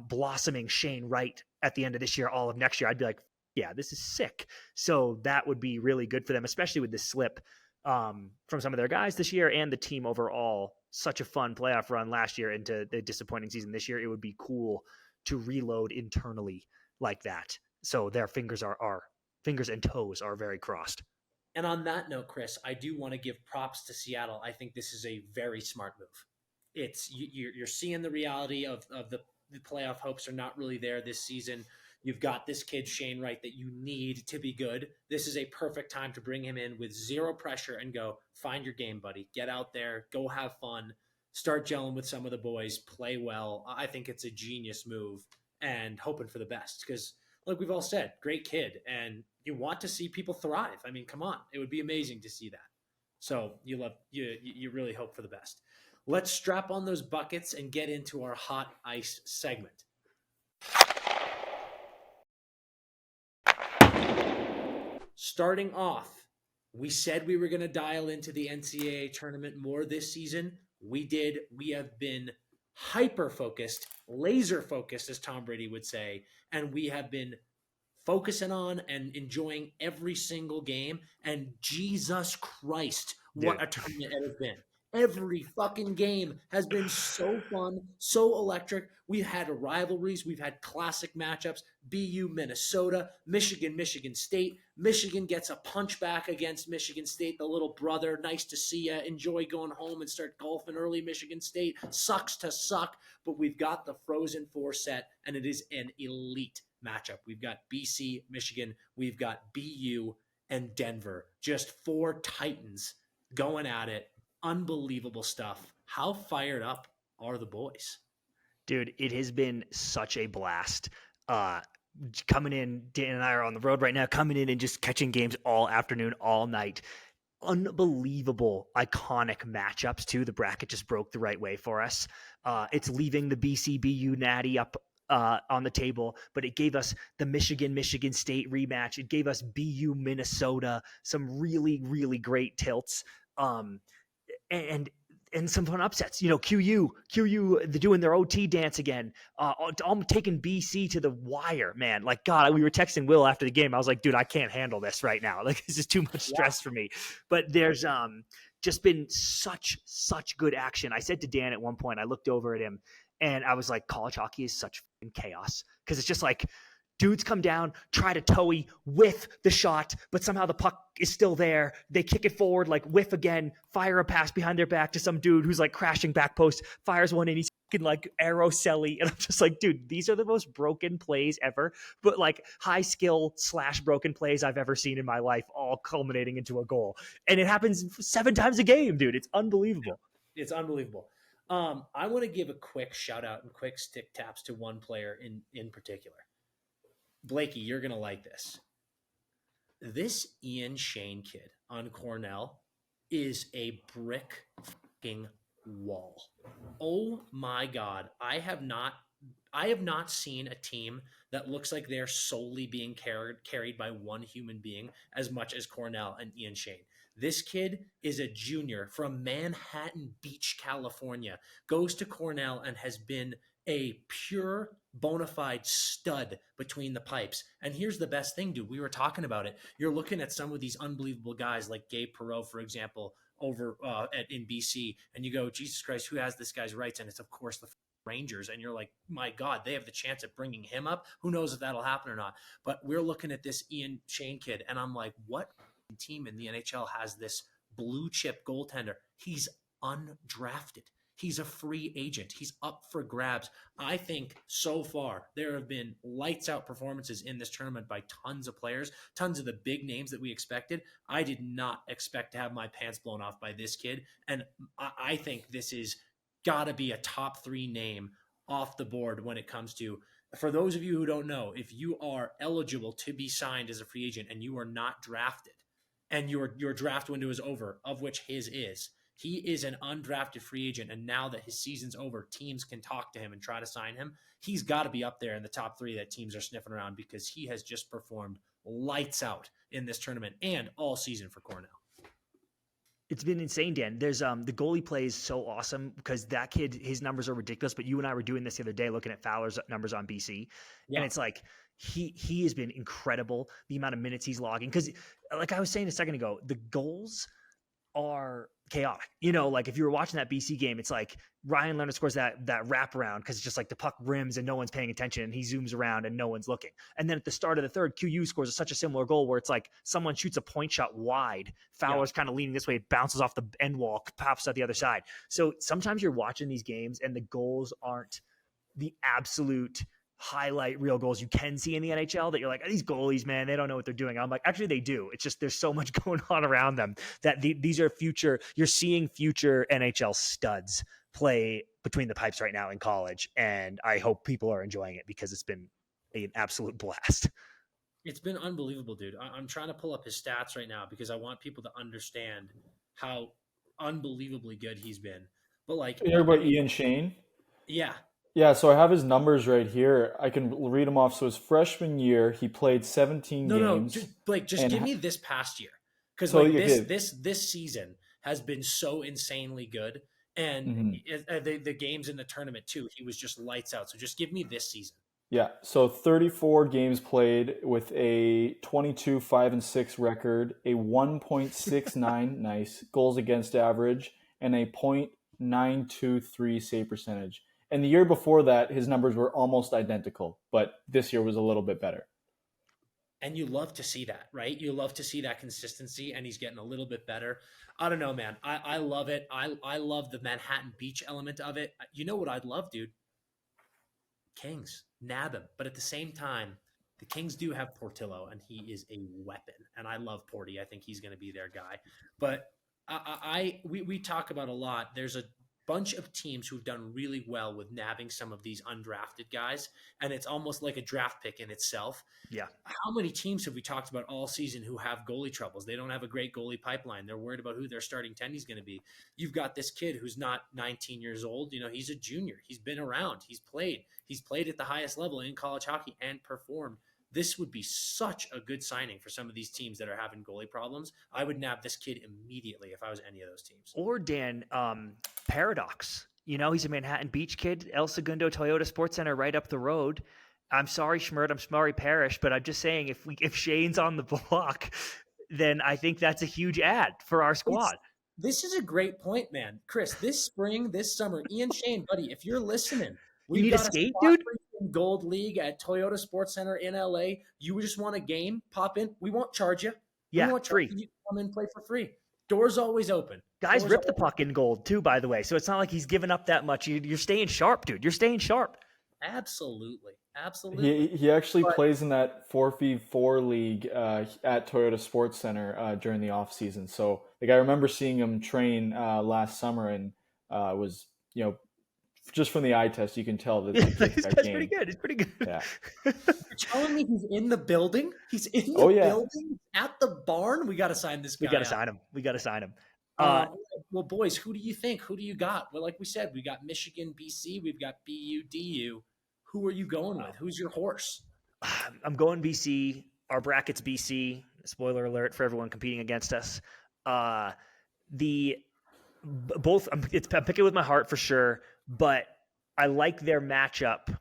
blossoming Shane Wright at the end of this year, all of next year, I'd be like, yeah, this is sick. So that would be really good for them, especially with this slip from some of their guys this year and the team overall. Such a fun playoff run last year into the disappointing season this year. It would be cool to reload internally like that. So their fingers and toes are very crossed. And on that note, Chris, I do want to give props to Seattle. I think this is a very smart move. You're seeing the reality of the playoff hopes are not really there this season. You've got this kid, Shane Wright, that you need to be good. This is a perfect time to bring him in with zero pressure and go, find your game, buddy. Get out there, go have fun, start gelling with some of the boys, play well. I think it's a genius move, and hoping for the best because, like we've all said, great kid, and you want to see people thrive. I mean, come on. It would be amazing to see that. So you really hope for the best. Let's strap on those buckets and get into our hot ice segment. Starting off, we said we were going to dial into the NCAA tournament more this season. We did. We have been hyper-focused, laser-focused, as Tom Brady would say, and we have been focusing on and enjoying every single game. And Jesus Christ, what a tournament it has been. Every fucking game has been so fun, so electric. We've had rivalries. We've had classic matchups. BU, Minnesota, Michigan, Michigan State. Michigan gets a punch back against Michigan State, the little brother. Nice to see you. Enjoy going home and start golfing early. Michigan State sucks to suck, but we've got the Frozen Four set, and it is an elite matchup. We've got BC, Michigan. We've got BU and Denver. Just four titans going at it. Unbelievable stuff. How fired up are the boys? Dude, it has been such a blast. Coming in, Dan and I are on the road right now, coming in and just catching games all afternoon, all night. Unbelievable, iconic matchups, too. The bracket just broke the right way for us. It's leaving the BCBU Natty up on the table, but it gave us the Michigan State rematch. It gave us BU Minnesota, some really, really great tilts. And some fun upsets. QU, they're doing their OT dance again. I'm taking BC to the wire, man. Like, God, we were texting Will after the game. I was like, dude, I can't handle this right now. Like, this is too much stress for me. But there's just been such good action. I said to Dan at one point, I looked over at him and I was like, college hockey is such chaos. Because it's just like, dudes come down, try to toey, whiff the shot, but somehow the puck is still there. They kick it forward, like whiff again, fire a pass behind their back to some dude who's like crashing back post, fires one in, he's fucking like arrow celly. And I'm just like, dude, these are the most broken plays ever, but like high skill / broken plays I've ever seen in my life, all culminating into a goal. And it happens 7 times a game, dude. It's unbelievable. It's unbelievable. I want to give a quick shout out and quick stick taps to one player in particular. Blakey, you're going to like this. This Ian Shane kid on Cornell is a brick fucking wall. Oh my God. I have not seen a team that looks like they're solely being carried by one human being as much as Cornell and Ian Shane. This kid is a junior from Manhattan Beach, California, goes to Cornell and has been a pure bona fide stud between the pipes. And here's the best thing, dude. We were talking about it. You're looking at some of these unbelievable guys like Gabe Perreault, for example, over in BC, and you go, Jesus Christ, who has this guy's rights? And it's, of course, the Rangers. And you're like, my God, they have the chance at bringing him up. Who knows if that'll happen or not? But we're looking at this Ian Shane kid, and I'm like, what team in the NHL has this blue chip goaltender? He's undrafted. He's a free agent. He's up for grabs. I think so far there have been lights out performances in this tournament by tons of players, tons of the big names that we expected. I did not expect to have my pants blown off by this kid. And I think this is got to be a top 3 name off the board when it comes to, for those of you who don't know, if you are eligible to be signed as a free agent and you are not drafted and your draft window is over, of which his is, he is an undrafted free agent, and now that his season's over, teams can talk to him and try to sign him. He's got to be up there in the top 3 that teams are sniffing around because he has just performed lights out in this tournament and all season for Cornell. It's been insane, Dan. There's the goalie play is so awesome because that kid, his numbers are ridiculous. But you and I were doing this the other day, looking at Fowler's numbers on BC, and it's like he has been incredible. The amount of minutes he's logging, because like I was saying a second ago, the goals are chaotic. Like if you were watching that BC game, it's like Ryan Leonard scores that wraparound because it's just like the puck rims and no one's paying attention, and he zooms around and no one's looking. And then at the start of the third, QU scores such a similar goal where it's like someone shoots a point shot wide, Fowler's kind of leaning this way, it bounces off the end wall, pops out the other side. So sometimes you're watching these games and the goals aren't the absolute highlight real goals you can see in the NHL that you're like, these goalies, man, they don't know what they're doing. I'm like, actually they do. It's just there's so much going on around them that these are you're seeing future NHL studs play between the pipes right now in college. And I hope people are enjoying it because it's been an absolute blast. It's been unbelievable, dude. I'm trying to pull up his stats right now because I want people to understand how unbelievably good he's been. But like, you hear about Ian Shane? Yeah. Yeah, so I have his numbers right here. I can read them off. So his freshman year, he played 17 games. No, Blake, just give me this past year. Because So like you did. this season has been so insanely good. And the games in the tournament too, he was just lights out. So just give me this season. Yeah, so 34 games played with a 22-5-6 record, a 1.69 nice goals against average, and a .923 save percentage. And the year before that, his numbers were almost identical, but this year was a little bit better. And you love to see that, right? You love to see that consistency, and he's getting a little bit better. I don't know, man. I love it. I love the Manhattan Beach element of it. You know what I'd love, dude? Kings, nab him. But at the same time, the Kings do have Portillo, and he is a weapon. And I love Porty. I think he's going to be their guy. But we talk about a lot. There's a bunch of teams who've done really well with nabbing some of these undrafted guys, and it's almost like a draft pick in itself. Yeah. How many teams have we talked about all season who have goalie troubles? They don't have a great goalie pipeline. They're worried about who their starting 10 is going to be. You've got this kid who's not 19 years old. He's a junior. He's been around. He's played at the highest level in college hockey and performed. This would be such a good signing for some of these teams that are having goalie problems. I would nab this kid immediately if I was any of those teams. Or Dan, Paradox. He's a Manhattan Beach kid, El Segundo Toyota Sports Center right up the road. I'm sorry, Schmert. I'm sorry, Parrish, but I'm just saying if Shane's on the block, then I think that's a huge ad for our squad. This is a great point, man. Chris, this spring, this summer, Ian Shane, buddy, if you're listening, you need a skate, dude? Gold League at Toyota Sports Center in LA. You just want a game? Pop in. We won't charge you. Yeah, we won't free. You come in, play for free. Doors always open. Guys rip the puck in gold too, by the way. So it's not like he's giving up that much. You're staying sharp, dude. You're staying sharp. Absolutely. He actually plays in that 4v4 league at Toyota Sports Center during the off season. So I remember seeing him train last summer, and was just from the eye test, you can tell that he's pretty good. He's pretty good. Yeah. You're telling me he's in the building? He's in the building at the barn? We got to sign this guy. We got to sign him. Well, boys, who do you think? Who do you got? Well, like we said, we got Michigan, BC. We've got BU, DU. Who are you going with? Who's your horse? I'm going BC. Our bracket's BC. Spoiler alert for everyone competing against us. I'm picking with my heart for sure, but I like their matchup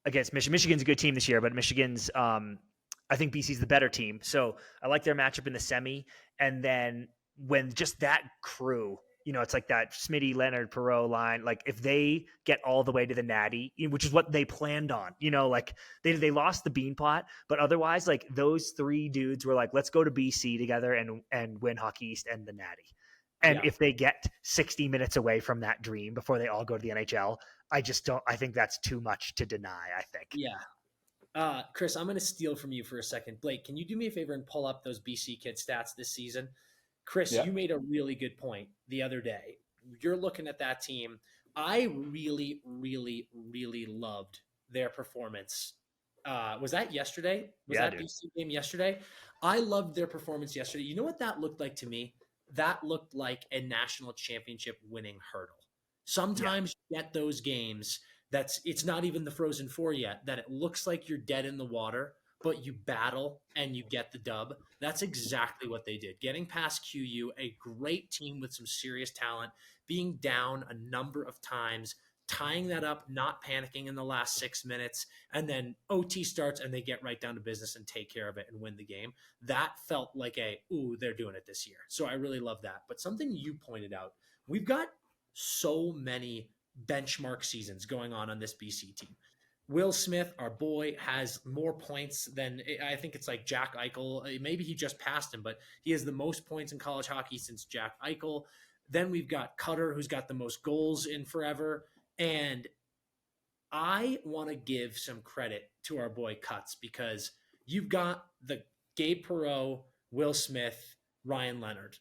against Michigan. Michigan's a good team this year, but Michigan's I think BC's the better team. So I like their matchup in the semi. And then when just that crew, it's like that Smitty, Leonard, Perot line. Like if they get all the way to the Natty, which is what they planned on, like they lost the Beanpot, but otherwise, like those three dudes were like, let's go to BC together and win Hockey East and the Natty. And if they get 60 minutes away from that dream before they all go to the NHL, I think that's too much to deny, I think. Yeah. Chris, I'm going to steal from you for a second. Blake, can you do me a favor and pull up those BC kid stats this season? Chris, you made a really good point the other day. You're looking at that team. I really, really, really loved their performance. Was that yesterday? Was that BC game yesterday? I loved their performance yesterday. You know what that looked like to me? That looked like a national championship winning Hertl. Sometimes you get those games it's not even the Frozen Four yet, that it looks like you're dead in the water, but you battle and you get the dub. That's exactly what they did. Getting past QU, a great team with some serious talent, being down a number of times, tying that up, not panicking in the last 6 minutes, and then OT starts and they get right down to business and take care of it and win the game. That felt like they're doing it this year. So I really love that. But something you pointed out, we've got so many benchmark seasons going on this BC team. Will Smith, our boy, has more points than, I think it's like Jack Eichel. Maybe he just passed him, but he has the most points in college hockey since Jack Eichel. Then we've got Cutter, who's got the most goals in forever. And I want to give some credit to our boy Cuts, because you've got the Gabe Perreault, Will Smith, Ryan Leonard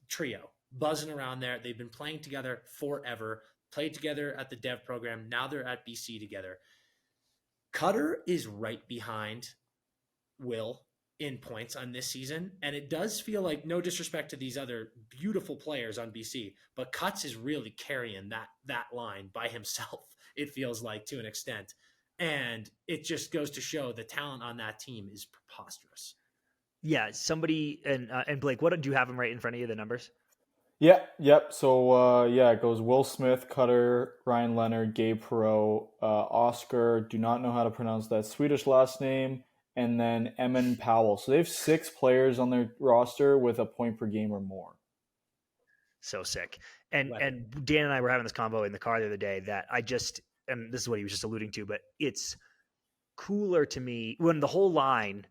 trio buzzing around there. They've been playing together forever, played together at the dev program. Now they're at BC together. Cutter is right behind Will in points on this season. And it does feel like, no disrespect to these other beautiful players on BC, but Cuts is really carrying that line by himself, it feels like, to an extent. And it just goes to show the talent on that team is preposterous. Yeah, somebody, and Blake, what do you have them right in front of you, the numbers? Yep. So, it goes Will Smith, Cutter, Ryan Leonard, Gabe Perreault, Oscar, do not know how to pronounce that Swedish last name, and then Eamon Powell. So they have 6 players on their roster with a point per game or more. So sick. And Dan and I were having this convo in the car the other day that and this is what he was just alluding to, but it's cooler to me when the whole line,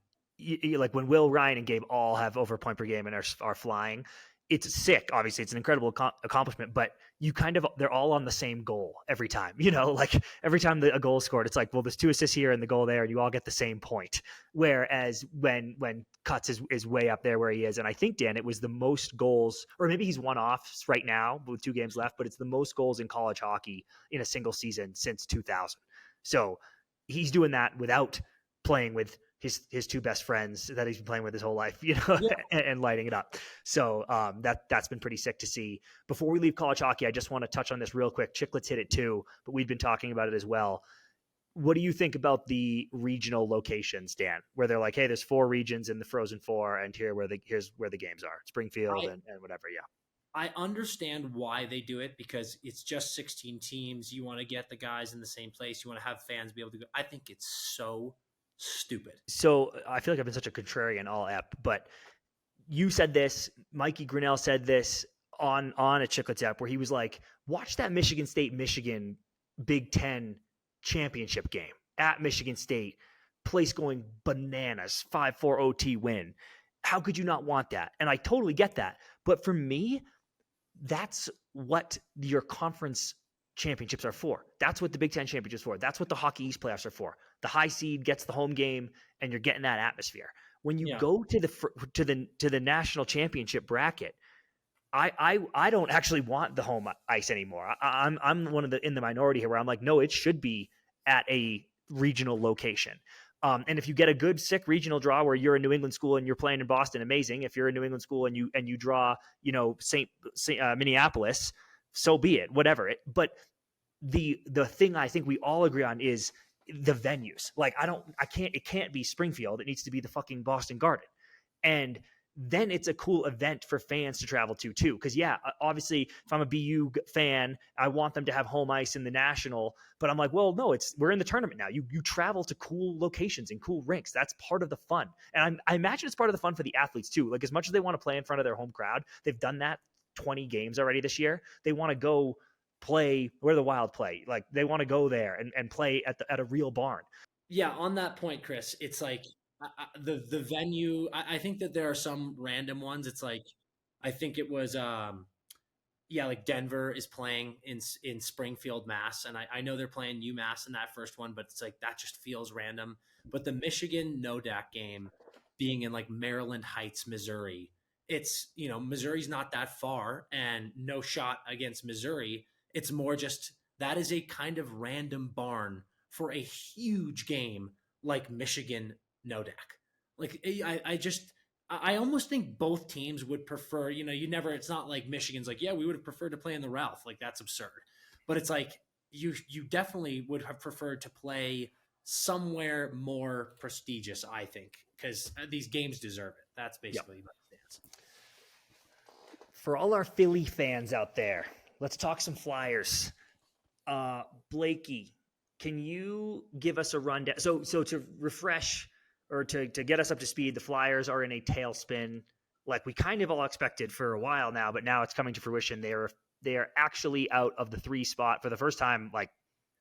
like when Will, Ryan, and Gabe all have over a point per game and are flying. It's sick. Obviously, it's an incredible accomplishment, but they're all on the same goal every time. Like every time a goal is scored, it's like, well, there's 2 assists here and the goal there, and you all get the same point. Whereas when Cuts is way up there where he is, and I think, Dan, it was the most goals, or maybe he's one off right now with 2 games left, but it's the most goals in college hockey in a single season since 2000. So he's doing that without playing with his 2 best friends that he's been playing with his whole life, and lighting it up. So that's been pretty sick to see. Before we leave college hockey, I just want to touch on this real quick. Chicklets hit it too, but we've been talking about it as well. What do you think about the regional locations, Dan, where they're like, hey, there's 4 regions in the Frozen Four, and here's where the games are, Springfield and whatever. Yeah. I understand why they do it, because it's just 16 teams. You want to get the guys in the same place. You want to have fans be able to go. I think it's so stupid. So I feel like I've been such a contrarian all ep, but you said this, Mikey Grinnell said this on a Chicklets app, where he was like, watch that Michigan State, Michigan Big Ten championship game at Michigan State, place going bananas, 5-4 OT win. How could you not want that? And I totally get that. But for me, that's what your conference championships are for. That's what the Big Ten championships for. That's what the Hockey East playoffs are for. The high seed gets the home game, and you're getting that atmosphere. When you go to the national championship bracket, I don't actually want the home ice anymore. I'm one of in the minority here where I'm like, no, it should be at a regional location. And if you get a good, sick regional draw where you're a New England school and you're playing in Boston, amazing. If you're a New England school and you draw, Minneapolis, so be it, whatever. But the thing I think we all agree on is the venues. Like it can't be Springfield. It needs to be the fucking Boston Garden. And then it's a cool event for fans to travel to too. Because yeah, obviously, if I'm a BU fan, I want them to have home ice in the national. But I'm like, well, no, we're in the tournament now. You travel to cool locations and cool rinks. That's part of the fun, and I imagine it's part of the fun for the athletes too. Like as much as they want to play in front of their home crowd, they've done that 20 games already this year. They want to go play where the Wild play. Like they want to go there and play at a real barn. Yeah, on that point, Chris, it's like the venue. I think that there are some random ones. It's like I think it was yeah, like Denver is playing in Springfield, Mass, and I know they're playing UMass in that first one, but it's like that just feels random. But the Michigan Nodak game being in like Maryland Heights, Missouri, it's Missouri's not that far, and no shot against Missouri. It's more just that is a kind of random barn for a huge game like Michigan Nodak. Like I almost think both teams would prefer, it's not like Michigan's like, yeah, we would have preferred to play in the Ralph. Like that's absurd. But it's like you definitely would have preferred to play somewhere more prestigious, I think, because these games deserve it. That's basically my stance. For all our Philly fans out there, let's talk some Flyers. Blakey, can you give us a rundown? So to refresh or to get us up to speed, the Flyers are in a tailspin like we kind of all expected for a while now, but now it's coming to fruition. They are actually out of the 3 spot for the first time. Like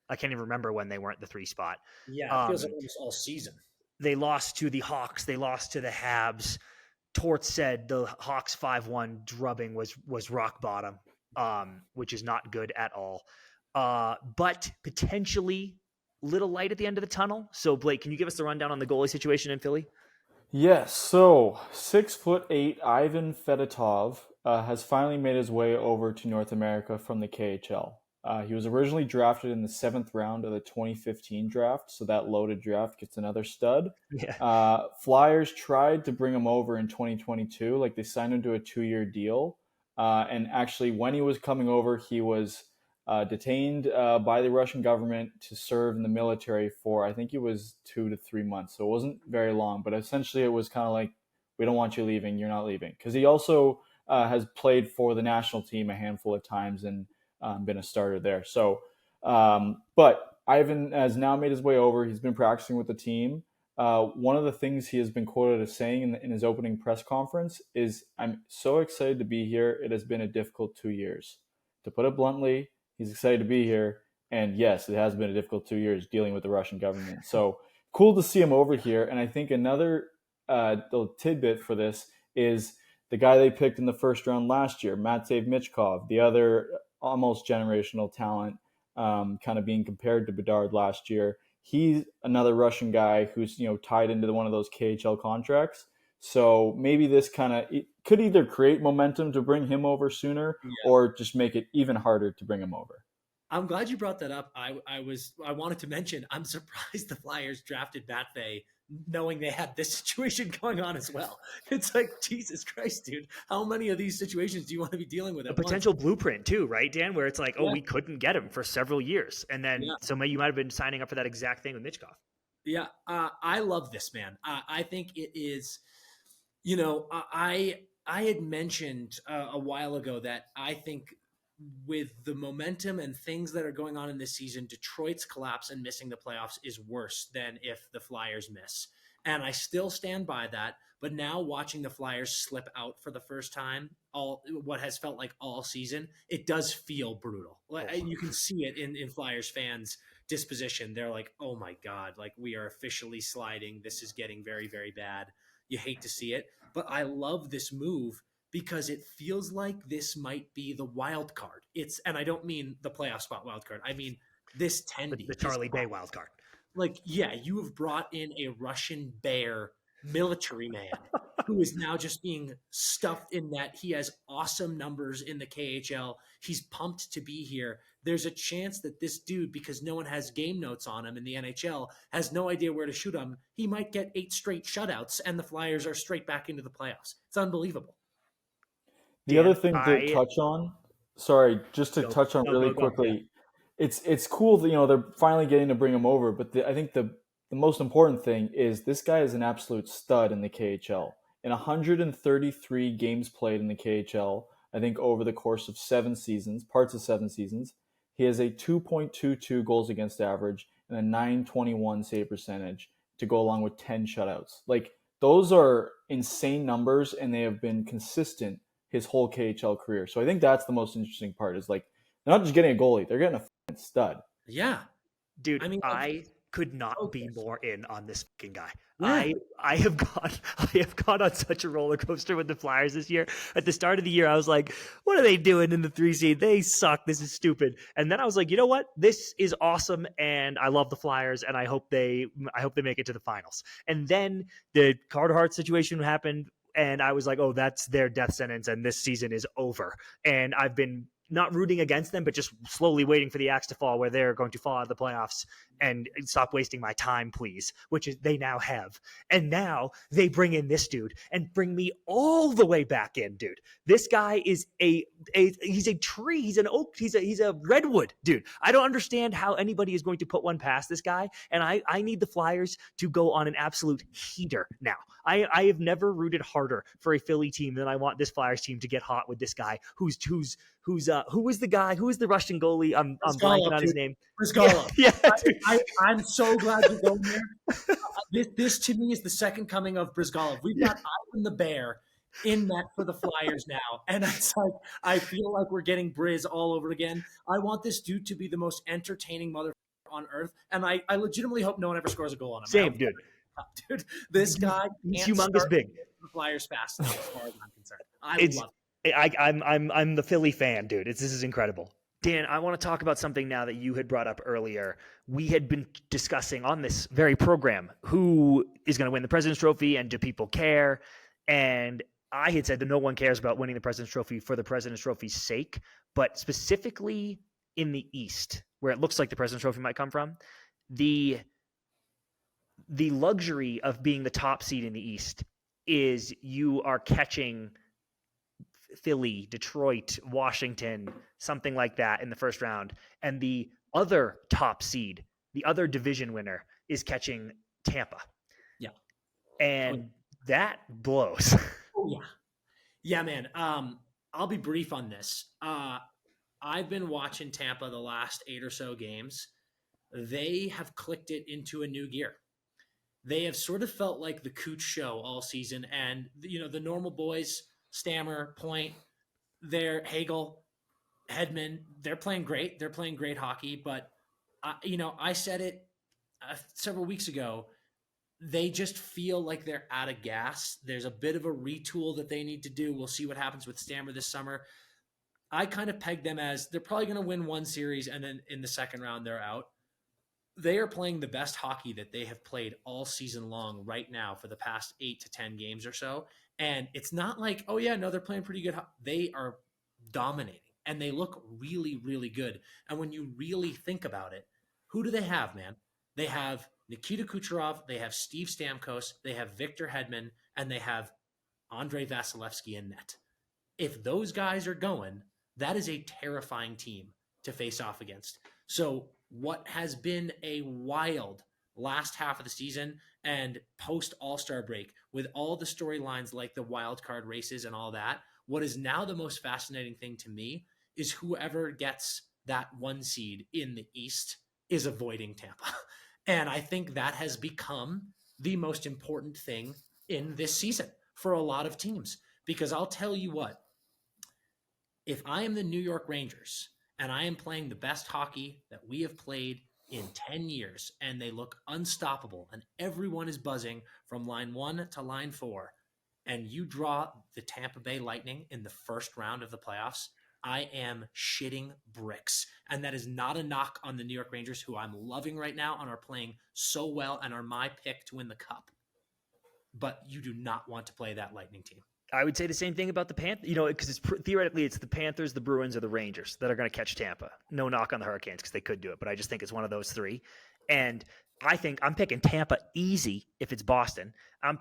I can't even remember when they weren't the 3 spot. Yeah, it feels like almost all season. They lost to the Hawks. They lost to the Habs. Torts said the Hawks 5-1 drubbing was rock bottom, which is not good at all. But potentially little light at the end of the tunnel. So Blake, can you give us the rundown on the goalie situation in Philly? Yes. So 6'8" Ivan Fedotov has finally made his way over to North America from the KHL. He was originally drafted in the 7th round of the 2015 draft, so that loaded draft gets another stud. Yeah. Flyers tried to bring him over in 2022, like they signed him to a 2-year deal. And actually, when he was coming over, he was detained by the Russian government to serve in the military for, I think it was 2 to 3 months. So it wasn't very long, but essentially it was kind of like, we don't want you leaving, you're not leaving. Because he also has played for the national team a handful of times and been a starter there. So, but Ivan has now made his way over. He's been practicing with the team. One of the things he has been quoted as saying in his opening press conference is, "I'm so excited to be here. It has been a difficult 2 years." To put it bluntly, he's excited to be here. And yes, it has been a difficult 2 years dealing with the Russian government. So cool to see him over here. And I think another little tidbit for this is the guy they picked in the first round last year, Matvei Michkov, the other almost generational talent, kind of being compared to Bedard last year. He's another Russian guy who's tied into one of those KHL contracts. So maybe this could either create momentum to bring him over sooner, or just make it even harder to bring him over. I'm glad you brought that up. I wanted to mention, I'm surprised the Flyers drafted Matvei knowing they had this situation going on as well. It's like, Jesus Christ, dude. How many of these situations do you want to be dealing with? A potential blueprint too, right, Dan? Where it's like, we couldn't get him for several years. And then so you might have been signing up for that exact thing with Michkov. Yeah. I love this, man. I think it is, I had mentioned a while ago that I think with the momentum and things that are going on in this season, Detroit's collapse and missing the playoffs is worse than if the Flyers miss. And I still stand by that. But now watching the Flyers slip out for the first time, what has felt like all season, it does feel brutal. You can see it in Flyers fans' disposition. They're like, oh my God, like we are officially sliding. This is getting very, very bad. You hate to see it. But I love this move because it feels like this might be the wild card. And I don't mean the playoff spot wild card. I mean this tendy. The Charlie Bay wild card. Like, yeah, you have brought in a Russian bear military man who is now just being stuffed in that. He has awesome numbers in the KHL. He's pumped to be here. There's a chance that this dude, because no one has game notes on him in the NHL, has no idea where to shoot him. He might get 8 straight shutouts and the Flyers are straight back into the playoffs. It's unbelievable. The other thing to touch on, touch on really quickly, it's cool that they're finally getting to bring him over. But I think the most important thing is this guy is an absolute stud in the KHL. In 133 games played in the KHL, I think over the course of 7 seasons, parts of 7 seasons, he has a 2.22 goals against average and a 921 save percentage to go along with 10 shutouts. Like, those are insane numbers, and they have been consistent his whole KHL career. So I think that's the most interesting part, is like, they're not just getting a goalie, they're getting a fucking stud. Yeah. Dude, I mean, I could not be focus. more in on this fucking guy. Yeah. I have gone on such a roller coaster with the Flyers this year. At the start of the year, I was like, what are they doing in the 3 seed? They suck. This is stupid. And then I was like, you know what? This is awesome, and I love the Flyers, and I hope they make it to the finals. And then the Carter Hart situation happened, and I was like, oh, that's their death sentence, and this season is over. And I've been not rooting against them, but just slowly waiting for the axe to fall, where they're going to fall out of the playoffs, and stop wasting my time, please, which is they now have. And now they bring in this dude and bring me all the way back in, dude. This guy is he's a tree. He's an oak. He's a redwood, dude. I don't understand how anybody is going to put one past this guy. And I need the Flyers to go on an absolute heater now. I have never rooted harder for a Philly team than I want this Flyers team to get hot with this guy who is the guy? Who is the Russian goalie? I'm blanking on his name. Brizgalov. Yeah, I'm so glad you're going there. This to me is the second coming of Brizgalov. We've got Ivan the Bear in net for the Flyers now, and it's like I feel like we're getting Briz all over again. I want this dude to be the most entertaining mother on earth, and I legitimately hope no one ever scores a goal on him. Same, dude. Dude, this guy He's can't humongous start big. the Flyers fast enough, as far as I'm concerned. I love it. I'm the Philly fan, dude. This is incredible. Dan, I want to talk about something now that you had brought up earlier. We had been discussing on this very program who is going to win the President's Trophy, and do people care? And I had said that no one cares about winning the President's Trophy for the President's Trophy's sake, but specifically in the East, where it looks like the President's Trophy might come from, the luxury of being the top seed in the East is you are catching Philly, Detroit, Washington, something like that in the first round. And the other top seed, the other division winner, is catching Tampa. Yeah. And that blows. Oh, yeah. Yeah, man. I'll be brief on this. I've been watching Tampa the last 8 or so games. They have clicked it into a new gear. They have sort of felt like the Cooch show all season. And, the normal boys, Stammer, Point, they're Hagel, Hedman, they're playing great. They're playing great hockey. But, I said it several weeks ago. They just feel like they're out of gas. There's a bit of a retool that they need to do. We'll see what happens with Stammer this summer. I kind of pegged them as they're probably going to win one series, and then in the second round, they're out. They are playing the best hockey that they have played all season long right now for the past 8 to 10 games or so. And it's not like, oh yeah, no, they're playing pretty good. They are dominating, and they look really, really good. And when you really think about it, who do they have, man? They have Nikita Kucherov, they have Steve Stamkos, they have Victor Hedman, and they have Andrei Vasilevsky in net. If those guys are going, that is a terrifying team to face off against. So what has been a wild last half of the season and post All-Star break with all the storylines like the wild card races and all that, what is now the most fascinating thing to me is whoever gets that 1 seed in the East is avoiding Tampa. And I think that has become the most important thing in this season for a lot of teams. Because I'll tell you what, if I am the New York Rangers and I am playing the best hockey that we have played in 10 years, and they look unstoppable, and everyone is buzzing from line 1 to line 4, and you draw the Tampa Bay Lightning in the first round of the playoffs, I am shitting bricks. And that is not a knock on the New York Rangers, who I'm loving right now and are playing so well and are my pick to win the cup. But you do not want to play that Lightning team. I would say the same thing about the Panthers, because theoretically it's the Panthers, the Bruins, or the Rangers that are going to catch Tampa. No knock on the Hurricanes because they could do it, but I just think it's one of those three. And I think I'm picking Tampa easy if it's Boston. I'm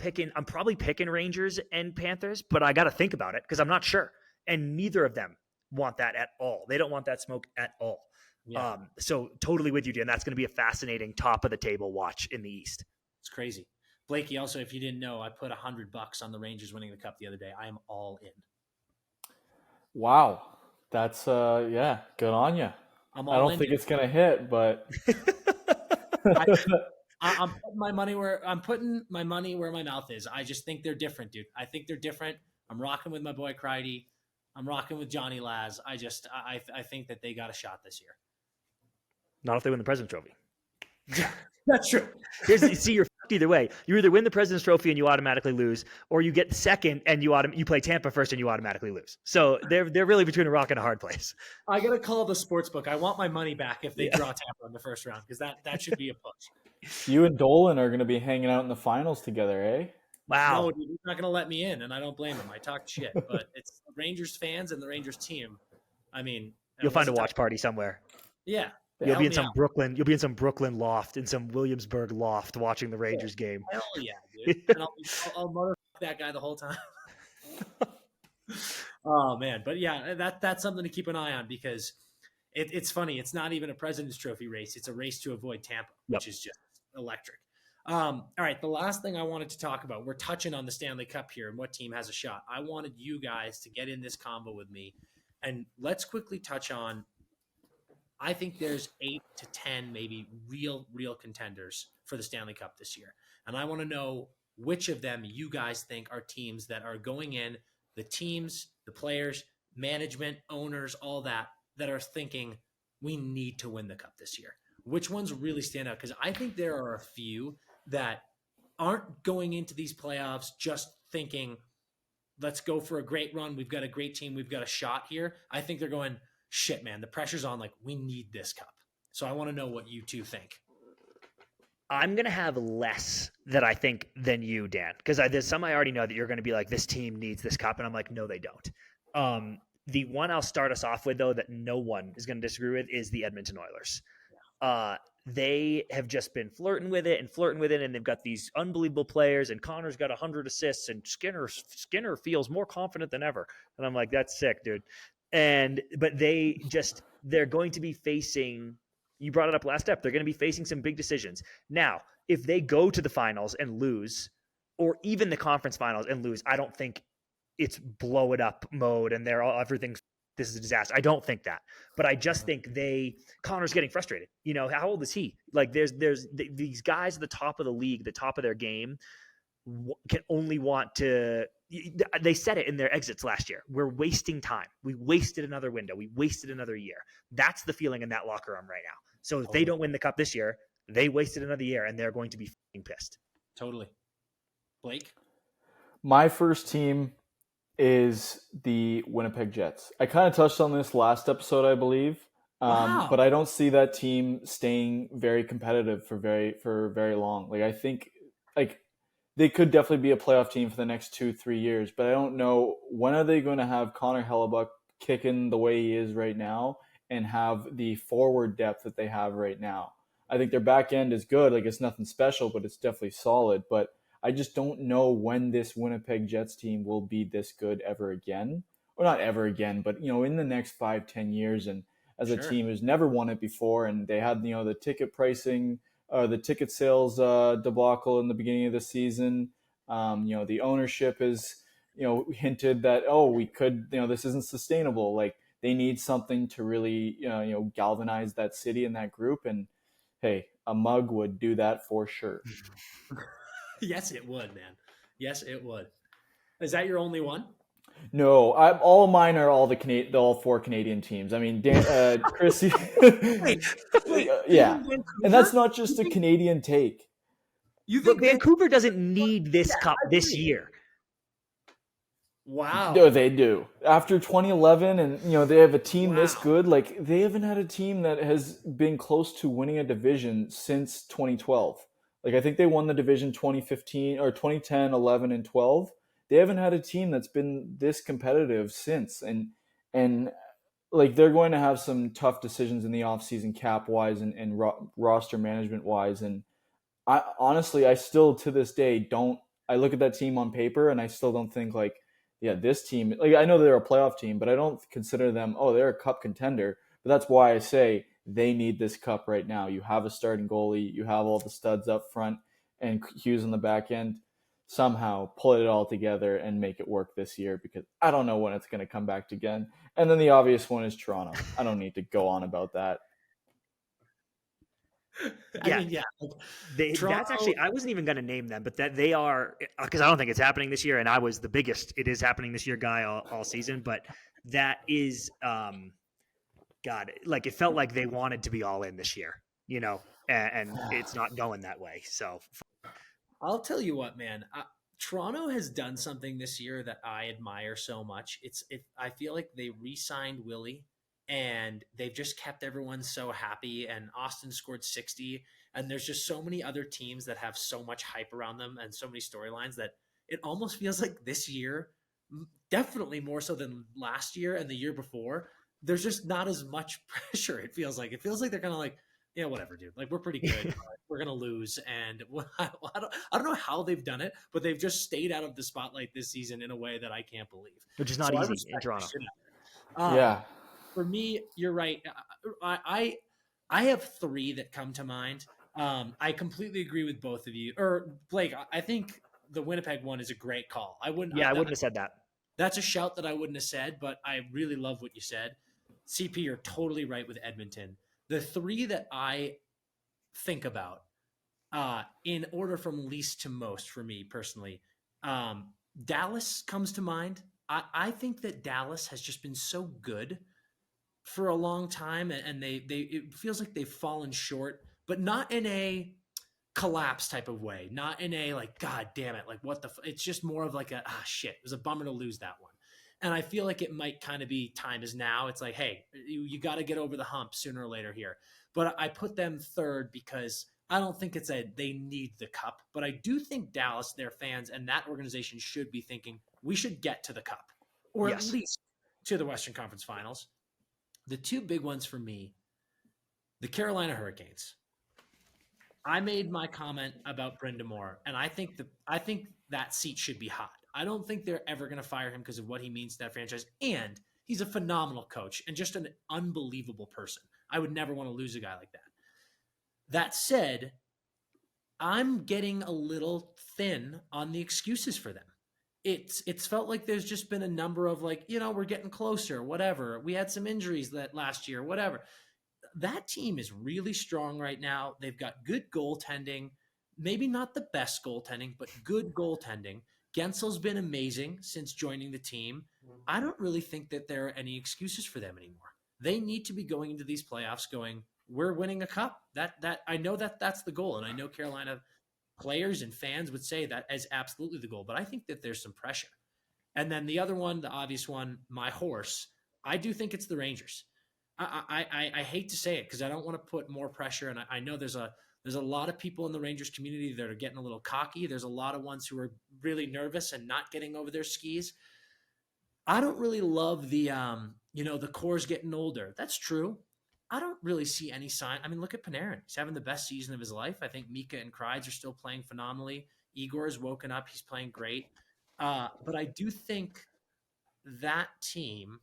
probably picking Rangers and Panthers, but I got to think about it because I'm not sure. And neither of them want that at all. They don't want that smoke at all. Yeah. So totally with you, Dan. That's going to be a fascinating top of the table watch in the East. It's crazy. Blakey, also, if you didn't know, I put $100 on the Rangers winning the cup the other day. I am all in. Wow. That's yeah, good on you. I'm I all don't in. think Dude. it's gonna hit, but I'm putting my money where my mouth is. I just think they're different, dude. I think they're different. I'm rocking with my boy Cridy. I'm rocking with Johnny Laz. I think that they got a shot this year. Not if they win the President's Trophy. That's true. See, you're fucked either way. You either win the President's Trophy and you automatically lose, or you get second and you play Tampa first and you automatically lose. So they're really between a rock and a hard place. I gotta call the sports book. I want my money back if they draw Tampa in the first round, because that should be a push. you and Dolan are gonna be hanging out in the finals together, eh? Wow. No, dude, he's not gonna let me in, and I don't blame him. I talk shit, but it's the Rangers fans and the Rangers team. I mean, You'll find a watch party somewhere. Yeah. You'll be in some Brooklyn. You'll be in some Brooklyn loft, in some Williamsburg loft, watching the Rangers game. Hell yeah, dude! And I'll motherfuck that guy the whole time. Oh man, but yeah, that's something to keep an eye on, because it's funny. It's not even a President's Trophy race; it's a race to avoid Tampa, which is just electric. All right, the last thing I wanted to talk about, we're touching on the Stanley Cup here and what team has a shot. I wanted you guys to get in this combo with me, and let's quickly touch on. I think there's 8 to 10 maybe real contenders for the Stanley Cup this year. And I want to know which of them you guys think are teams that are going in, the teams, the players, management, owners, all that are thinking we need to win the cup this year. Which ones really stand out? Because I think there are a few that aren't going into these playoffs just thinking, let's go for a great run. We've got a great team. We've got a shot here. I think they're going, shit, man, the pressure's on. Like, we need this cup. So I want to know what you two think. I'm going to have less that I think than you, Dan, because there's some I already know that you're going to be like, this team needs this cup. And I'm like, no, they don't. The one I'll start us off with, though, that no one is going to disagree with is the Edmonton Oilers. They have just been flirting with it, and they've got these unbelievable players, and Connor's got 100 assists, and Skinner feels more confident than ever. And I'm like, that's sick, dude. But they're going to be facing, you brought it up last step, they're going to be facing some big decisions. Now, if they go to the finals and lose, or even the conference finals and lose, I don't think it's blow it up mode and this is a disaster. I don't think that, but I just think Connor's getting frustrated. You know, how old is he? Like there's these guys at the top of the league, the top of their game, can only want to. They said it in their exits last year. We're wasting time. We wasted another window. We wasted another year. That's the feeling in that locker room right now. So if they don't win the cup this year, they wasted another year, and they're going to be f***ing pissed. Totally. Blake? My first team is the Winnipeg Jets. I kind of touched on this last episode, I believe, but I don't see that team staying very competitive for very long. Like I think, like they could definitely be a playoff team for the next 2-3 years, but I don't know when are they going to have Connor Hellebuck kicking the way he is right now and have the forward depth that they have right now. I think their back end is good. Like it's nothing special, but it's definitely solid. But I just don't know when this Winnipeg Jets team will be this good ever again. Or not ever again, but, in the next 5-10 years. And as a team who's never won it before, and they had, the ticket pricing, the ticket sales debacle in the beginning of the season. The ownership is, hinted that, we could, this isn't sustainable. Like they need something to really, galvanize that city and that group. And hey, a mug would do that for sure. Yes, it would, man. Yes, it would. Is that your only one? No, all of mine are all 4 Canadian teams. I mean, Chris, yeah, and that's not just a Canadian take. You think Vancouver doesn't need this cup this year? Wow. No, they do. After 2011, and they have a team this good. Like they haven't had a team that has been close to winning a division since 2012. Like I think they won the division 2015 or 2010, 11, and 12. They haven't had a team that's been this competitive since. And like they're going to have some tough decisions in the offseason cap wise and roster management wise. And I still to this day I look at that team on paper and I still don't think like, yeah, this team, like I know they're a playoff team, but I don't consider them, they're a cup contender. But that's why I say they need this cup right now. You have a starting goalie, you have all the studs up front, and Hughes on the back end, somehow pull it all together and make it work this year, because I don't know when it's going to come back again. And then the obvious one is Toronto. I don't need to go on about that. I mean, yeah. That's actually, I wasn't even going to name them, but that they are, because I don't think it's happening this year. And I was the biggest it is happening this year guy all season. But that is, God, like it felt like they wanted to be all in this year, and it's not going that way. So I'll tell you what, man. Toronto has done something this year that I admire so much. I feel like they re-signed Willie, and they've just kept everyone so happy. And Austin scored 60, and there's just so many other teams that have so much hype around them and so many storylines that it almost feels like this year, definitely more so than last year and the year before, there's just not as much pressure. It feels like they're kind of like, yeah, whatever, dude. Like, we're pretty good. We're gonna lose, and I don't know how they've done it, but they've just stayed out of the spotlight this season in a way that I can't believe. Which is not easy in Toronto. Yeah. For me, you're right. I have three that come to mind. I completely agree with both of you. Or Blake, I think the Winnipeg one is a great call. I wouldn't have said that. That's a shout that I wouldn't have said, but I really love what you said. CP, you're totally right with Edmonton. The three that I think about in order from least to most for me personally, Dallas comes to mind. I think that Dallas has just been so good for a long time, and it feels like they've fallen short, but not in a collapse type of way, not in a like, God damn it, like what it's just more of like shit, it was a bummer to lose that one. And I feel like it might kind of be time is now. It's like, hey, you got to get over the hump sooner or later here. But I put them third because I don't think they need the cup. But I do think Dallas, their fans, and that organization should be thinking we should get to the cup, or at least to the Western Conference Finals. The two big ones for me, the Carolina Hurricanes. I made my comment about Brenda Moore, and I think that seat should be hot. I don't think they're ever going to fire him because of what he means to that franchise. And he's a phenomenal coach and just an unbelievable person. I would never want to lose a guy like that. That said, I'm getting a little thin on the excuses for them. It's felt like there's just been a number of like, we're getting closer, whatever. We had some injuries that last year, whatever. That team is really strong right now. They've got good goaltending, maybe not the best goaltending, but good goaltending. Gensel's been amazing since joining the team. I don't really think that there are any excuses for them anymore. They need to be going into these playoffs going, we're winning a cup. That I know that's the goal. And I know Carolina players and fans would say that as absolutely the goal, but I think that there's some pressure. And then the other one, the obvious one, my horse, I do think it's the Rangers. I hate to say it because I don't want to put more pressure. And I know there's a lot of people in the Rangers community that are getting a little cocky. There's a lot of ones who are really nervous and not getting over their skis. I don't really love the core's getting older. That's true. I don't really see any sign. I mean, look at Panarin. He's having the best season of his life. I think Mika and Kreids are still playing phenomenally. Igor has woken up. He's playing great. But I do think that team,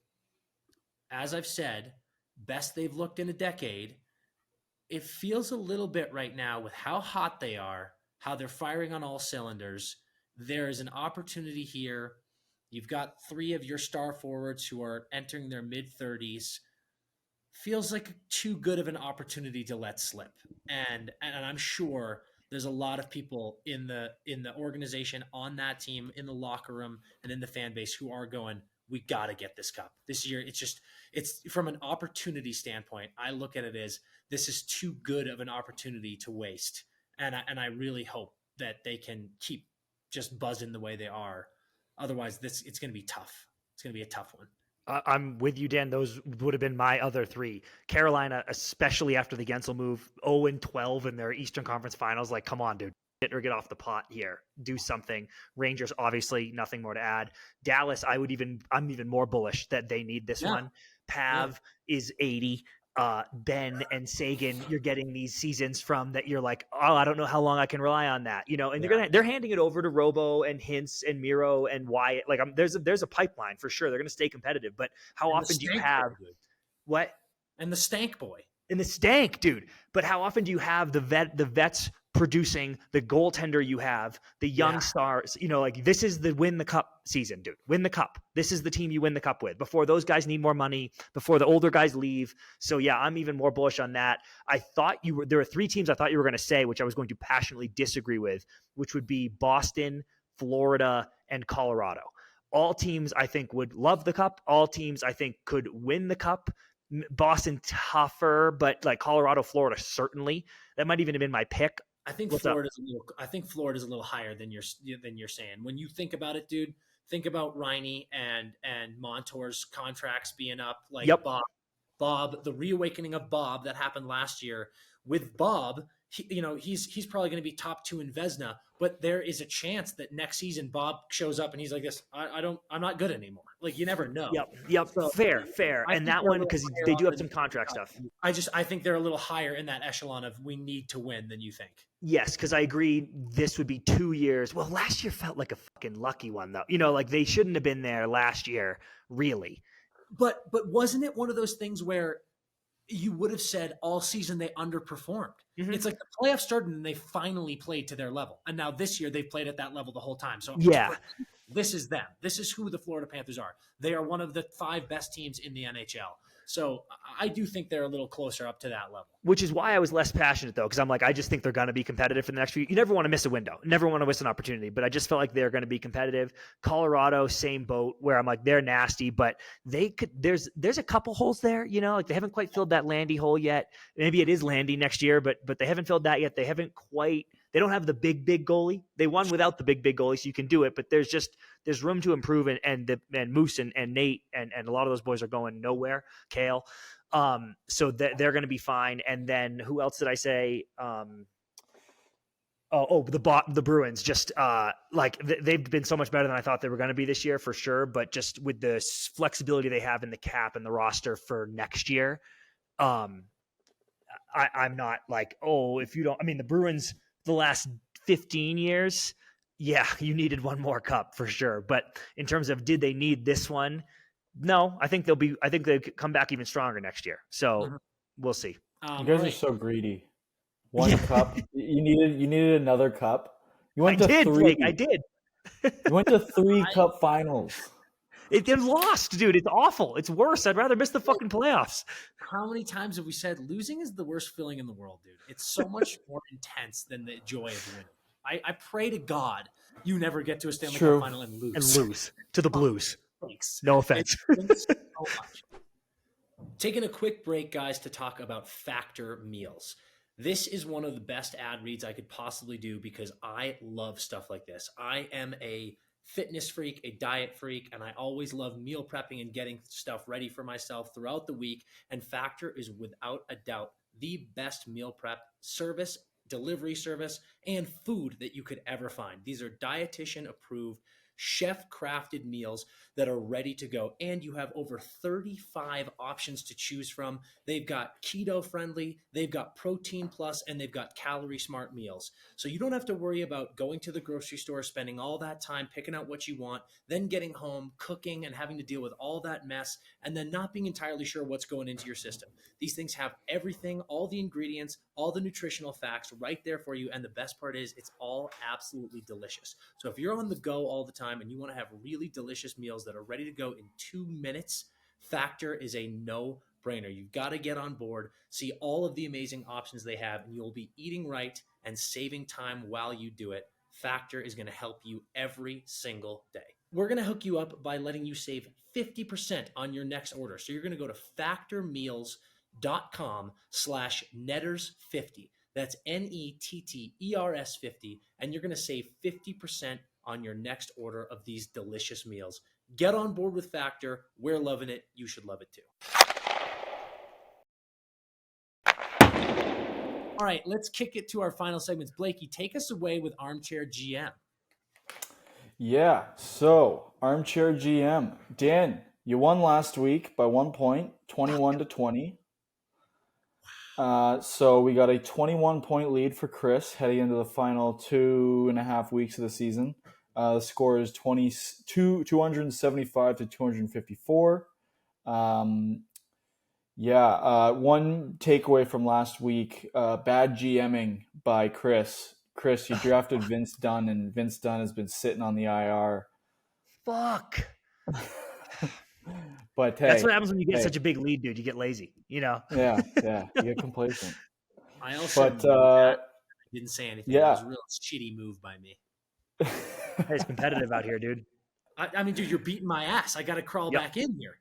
as I've said, best they've looked in a decade. It feels a little bit right now with how hot they are, how they're firing on all cylinders. There is an opportunity here. You've got three of your star forwards who are entering their mid-30s. Feels like too good of an opportunity to let slip. And I'm sure there's a lot of people in the organization, on that team, in the locker room, and in the fan base who are going, we got to get this cup. This year, it's from an opportunity standpoint, I look at it as this is too good of an opportunity to waste. And I really hope that they can keep just buzzing the way they are. Otherwise, it's going to be tough. It's going to be a tough one. I'm with you, Dan. Those would have been my other three. Carolina, especially after the Gensel move, 0-12 in their Eastern Conference Finals. Like, come on, dude. Get off the pot here. Do something. Rangers, obviously, nothing more to add. Dallas, I'm even more bullish that they need this one. Pav is 80. Ben and Sagan, you're getting these seasons from that you're like, oh, I don't know how long I can rely on that, and they're handing it over to Robo and Hintz and Miro and Wyatt. Like, there's a pipeline for sure. They're going to stay competitive, but how often do you have what? And the stank boy and the stank, dude. But how often do you have the vets producing the goaltender you have, the young stars, like this is the win the cup season, dude. Win the cup. This is the team you win the cup with before those guys need more money, before the older guys leave. So yeah, I'm even more bullish on that. There were 3 teams I thought you were going to say, which I was going to passionately disagree with, which would be Boston, Florida, and Colorado. All teams I think would love the cup. All teams I think could win the cup. Boston tougher, but like Colorado, Florida, certainly. That might even have been my pick. I think Florida's a little higher than you're saying. When you think about it, dude, think about Riney and Montour's contracts being up. Like Bob, the reawakening of Bob that happened last year. With Bob, he's probably going to be top 2 in Vezina, but there is a chance that next season Bob shows up and he's like this. I'm not good anymore. Like you never know. Yep. So, fair. And that one, because they do have some contract stuff. I think they're a little higher in that echelon of we need to win than you think. Yes, because I agree this would be 2 years. Well, last year felt like a fucking lucky one though. Like they shouldn't have been there last year, really. But wasn't it one of those things where you would have said all season they underperformed? Mm-hmm. It's like the playoffs started and they finally played to their level. And now this year they've played at that level the whole time. So this is them. This is who the Florida Panthers are. They are one of the 5 best teams in the NHL. So I do think they're a little closer up to that level. Which is why I was less passionate, though, because I'm like, I just think they're going to be competitive for the next few. You never want to miss a window. Never want to miss an opportunity. But I just felt like they're going to be competitive. Colorado, same boat, where I'm like, they're nasty, but they could. There's a couple holes there, like they haven't quite filled that Landy hole yet. Maybe it is Landy next year, but they haven't filled that yet. They haven't quite. They don't have the big goalie. They won without the big goalie, so you can do it. But there's room to improve, and Moose and Nate and a lot of those boys are going nowhere. Kale. So they're going to be fine. And then who else did I say? The Bruins just they've been so much better than I thought they were going to be this year for sure. But just with the flexibility they have in the cap and the roster for next year, I'm not like, if you don't, I mean, the Bruins the last 15 years, yeah, you needed one more cup for sure. But in terms of did they need this one? No, I think they come back even stronger next year. So we'll see. You guys are so greedy. One cup. You needed another cup. You went to 3. I did. You went to 3 cup finals. It lost, dude. It's awful. It's worse. I'd rather miss the fucking playoffs. How many times have we said losing is the worst feeling in the world, dude? It's so much more intense than the joy of winning. I pray to God you never get to a Stanley Cup final and lose. To the Blues. Thanks. No offense. So much. Taking a quick break, guys, to talk about Factor meals. This is one of the best ad reads I could possibly do because I love stuff like this. I am a fitness freak, a diet freak, and I always love meal prepping and getting stuff ready for myself throughout the week. And Factor is without a doubt the best meal prep service, delivery service, and food that you could ever find. These are dietitian approved, chef-crafted meals that are ready to go. And you have over 35 options to choose from. They've got keto-friendly, they've got protein plus, and they've got calorie-smart meals. So you don't have to worry about going to the grocery store, spending all that time picking out what you want, then getting home, cooking, and having to deal with all that mess, and then not being entirely sure what's going into your system. These things have everything, all the ingredients, all the nutritional facts right there for you. And the best part is it's all absolutely delicious. So if you're on the go all the time and you want to have really delicious meals that are ready to go in 2 minutes, Factor is a no-brainer. You've got to get on board, see all of the amazing options they have, and you'll be eating right and saving time while you do it. Factor is going to help you every single day. We're going to hook you up by letting you save 50% on your next order. So you're going to go to factormeals.com/netters50. That's NETTERS 50. And you're going to save 50% on your next order of these delicious meals. Get on board with Factor. We're loving it. You should love it too. All right, let's kick it to our final segments. Blakey, take us away with Armchair GM. Yeah, so Armchair GM. Dan, you won last week by 1 point, 21-20. So we got a 21-point lead for Chris heading into the final 2.5 weeks of the season. The score is 275-254. Yeah, one takeaway from last week: bad GMing by Chris. Chris, you drafted Vince Dunn, and Vince Dunn has been sitting on the IR. Fuck. But That's hey, what happens when you get hey, such a big lead, dude. You get lazy, you know? yeah, you get complacent. I also But knew that. I didn't say anything. That yeah, was a real shitty move by me. Hey, it's competitive out here, dude. I mean, dude, you're beating my ass. I got to crawl Yep. back in here.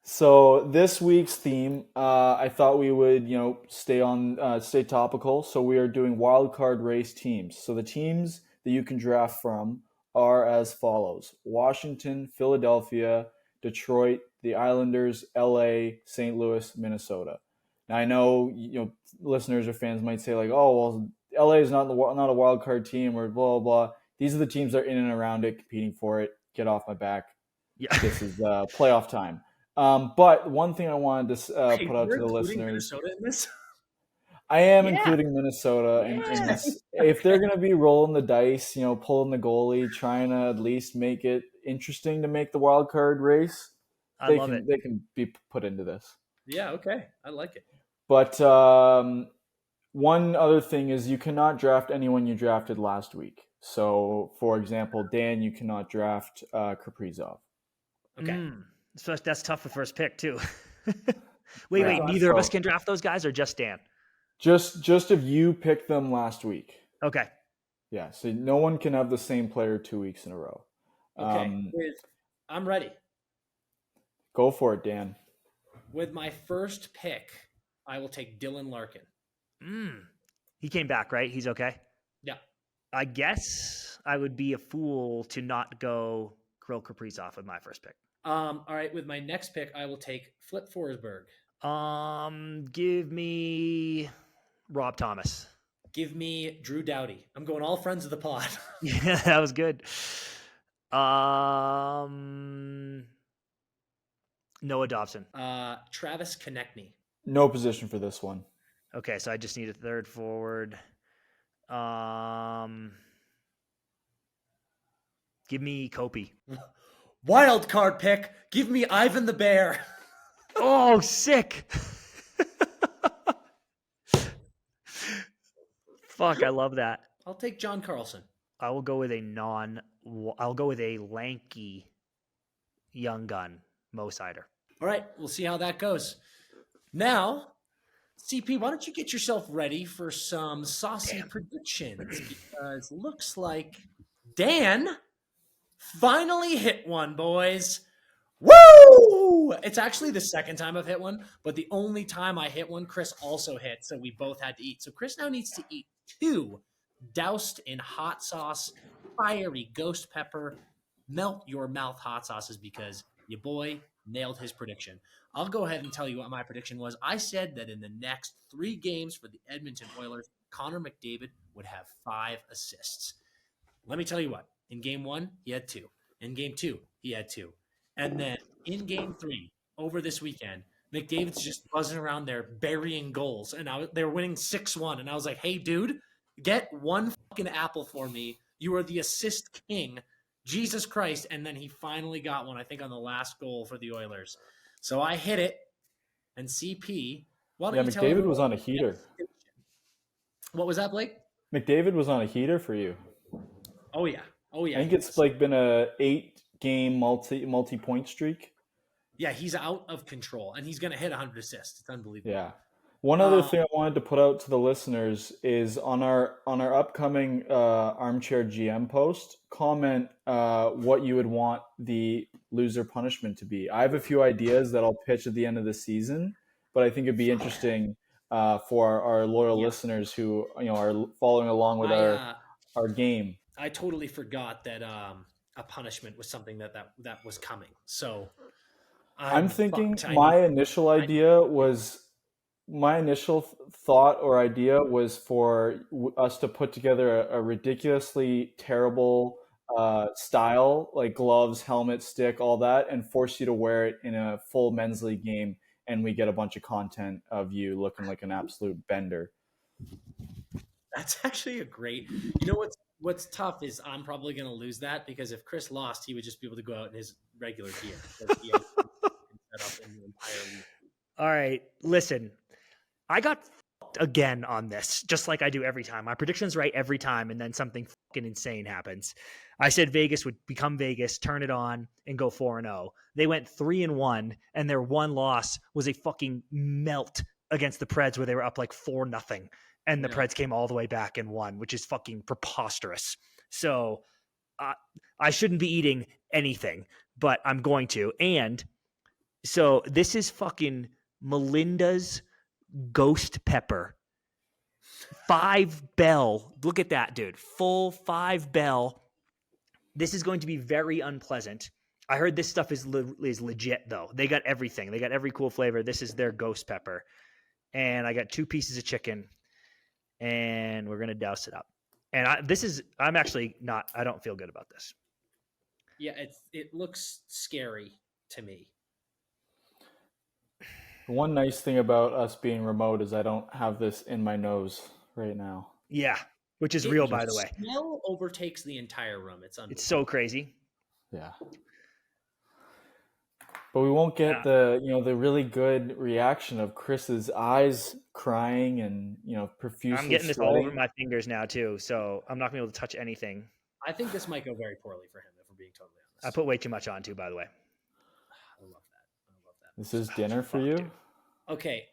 So this week's theme, I thought we would, stay topical. So we are doing wild card race teams. So the teams that you can draft from are as follows: Washington, Philadelphia, Detroit, the Islanders, LA, St. Louis, Minnesota. Now I know listeners or fans might say like, oh well, LA is not a wild card team or blah blah blah. These are the teams that are in and around it, competing for it. Get off my back. Yeah. This is playoff time. But one thing I wanted to Hey, put out we're to the including listeners, Minnesota in this. I am Yeah. including Minnesota in Yeah. this. If they're going to be rolling the dice, pulling the goalie, trying to at least make it interesting to make the wild card race, I love it. they can be put into this. Yeah, okay. I like it. But one other thing is you cannot draft anyone you drafted last week. So, for example, Dan, you cannot draft Kaprizov. Okay. So that's tough with first pick too. Wait, Yeah. neither of us can draft those guys or just Dan? Just if you picked them last week. Okay. Yeah, so no one can have the same player 2 weeks in a row. Okay. I'm ready. Go for it, Dan. With my first pick, I will take Dylan Larkin. He came back, right? He's okay? Yeah. I guess I would be a fool to not go Kirill Kaprizov with my first pick. All right. With my next pick, I will take Flip Forsberg. Give me Rob Thomas. Give me Drew Doughty. I'm going all friends of the pod. Yeah, that was good. Noah Dobson. Travis Konechny. No position for this one. Okay, so I just need a third forward. Give me Kopi. Wild card pick. Give me Ivan the Bear. Oh, sick. Fuck, I love that. I'll take John Carlson. I will go with I'll go with a lanky young gun, Mo Sider. All right, we'll see how that goes. Now, CP, why don't you get yourself ready for some saucy predictions? Because looks like Dan finally hit one, boys. Woo! It's actually the second time I've hit one, but the only time I hit one, Chris also hit, so we both had to eat. So Chris now needs to eat 2 doused in hot sauce, fiery ghost pepper, melt your mouth hot sauces because your boy nailed his prediction. I'll go ahead and tell you what my prediction was. I said that in the next 3 games for the Edmonton Oilers, Connor McDavid would have 5 assists. Let me tell you what. In game 1, he had 2. In game 2, he had 2. And then in game 3, over this weekend, McDavid's just buzzing around there burying goals. And they were winning 6-1. And I was like, hey, dude, get one fucking apple for me. You are the assist king. Jesus Christ. And then he finally got one, I think, on the last goal for the Oilers. So I hit it. And CP, why don't you tell McDavid was on a heater. What was that, Blake? McDavid was on a heater for you. Oh, yeah. Oh, yeah. I think it's been a 8-game multi-point streak. Yeah, he's out of control, and he's going to hit 100 assists. It's unbelievable. Yeah. One other thing I wanted to put out to the listeners is on our upcoming Armchair GM post, comment what you would want the loser punishment to be. I have a few ideas that I'll pitch at the end of the season, but I think it'd be interesting for our loyal listeners who are following along with our game. I totally forgot that a punishment was something that was coming. So I'm thinking my initial thought or idea was for us to put together a ridiculously terrible style, like gloves, helmet, stick, all that, and force you to wear it in a full men's league game, and we get a bunch of content of you looking like an absolute bender. That's actually a great. You know what's tough is I'm probably going to lose that because if Chris lost, he would just be able to go out in his regular gear. He has set up in the entire league. All right, listen. I got fucked again on this, just like I do every time. My prediction's right every time, and then something fucking insane happens. I said Vegas would become Vegas, turn it on, and go 4-0. They went 3-1, and their one loss was a fucking melt against the Preds, where they were up like 4-0, and the Preds came all the way back and won, which is fucking preposterous. So I shouldn't be eating anything, but I'm going to. And so this is fucking Melinda's ghost pepper. 5 bell. Look at that, dude. Full 5 bell. This is going to be very unpleasant. I heard this stuff is legit, though. They got everything. They got every cool flavor. This is their ghost pepper. And I got 2 pieces of chicken, and we're going to douse it up. And I'm actually not, I don't feel good about this. Yeah, it looks scary to me. One nice thing about us being remote is I don't have this in my nose right now. Yeah, which is real, by the way. The smell overtakes the entire room. It's so crazy. Yeah. But we won't get the really good reaction of Chris's eyes crying and, profusely I'm getting this sweating. all over my fingers now, too, so I'm not going to be able to touch anything. I think this might go very poorly for him, if we're being totally honest. I put way too much on, too, by the way. I love that. This is dinner for you? Dude. Okay,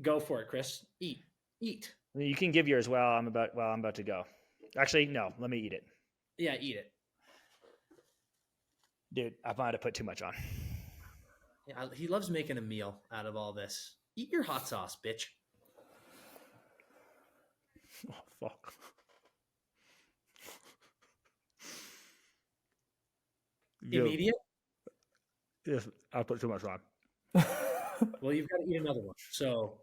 go for it, Chris. Eat. You can give yours while I'm about to go. Actually, no, let me eat it. Yeah, eat it. Dude, I might have put too much on. Yeah, he loves making a meal out of all this. Eat your hot sauce, bitch. Oh, fuck. Immediate? Yes, I put too much on. Well, you've got to eat another one. So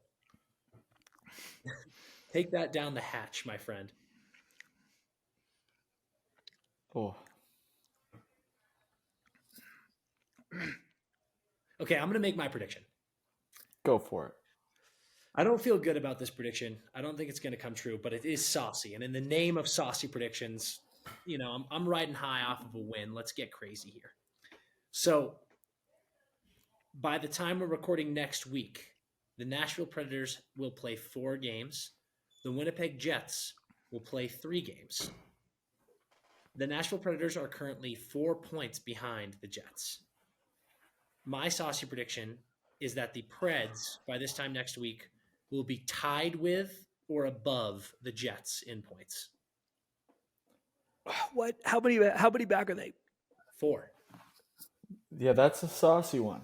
take that down the hatch, my friend. Oh. Okay, I'm going to make my prediction. Go for it. I don't feel good about this prediction. I don't think it's going to come true, but it is saucy. And in the name of Saucy Predictions, I'm riding high off of a win. Let's get crazy here. So by the time we're recording next week, the Nashville Predators will play 4 games. The Winnipeg Jets will play 3 games. The Nashville Predators are currently 4 points behind the Jets. My saucy prediction is that the Preds, by this time next week, will be tied with or above the Jets in points. What? How many back are they? 4. Yeah, that's a saucy one.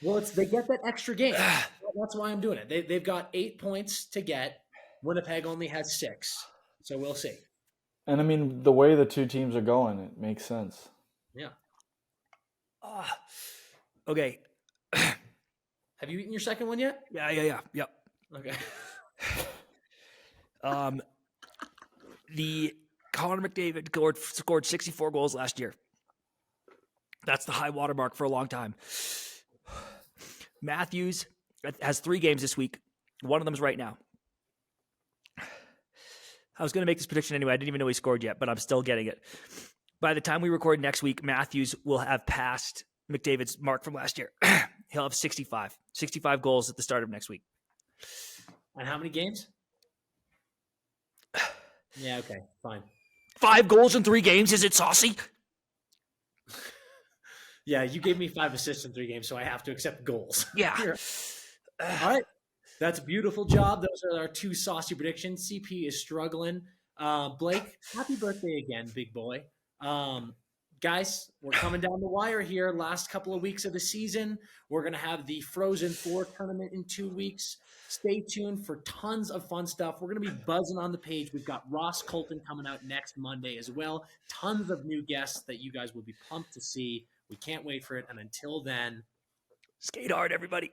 Well, they get that extra game. That's why I'm doing it. They've got 8 points to get. Winnipeg only has 6. So we'll see. And I mean, the way the 2 teams are going, it makes sense. Yeah. Okay. Have you eaten your second one yet? Yeah. Yep. Okay. The Connor McDavid scored 64 goals last year. That's the high watermark for a long time. Matthews has 3 games this week. One of them is right now. I was going to make this prediction anyway. I didn't even know he scored yet, but I'm still getting it. By the time we record next week, Matthews will have passed McDavid's mark from last year. He'll have 65 goals at the start of next week. And how many games? Yeah, okay, fine. 5 goals in 3 games. Is it saucy? Yeah, you gave me 5 assists in 3 games, so I have to accept goals. Yeah. All right. That's a beautiful job. Those are our 2 saucy predictions. CP is struggling. Blake, happy birthday again, big boy. Guys, we're coming down the wire here. Last couple of weeks of the season. We're going to have the Frozen 4 tournament in 2 weeks. Stay tuned for tons of fun stuff. We're going to be buzzing on the page. We've got Ross Colton coming out next Monday as well. Tons of new guests that you guys will be pumped to see. We can't wait for it. And until then, skate hard, everybody.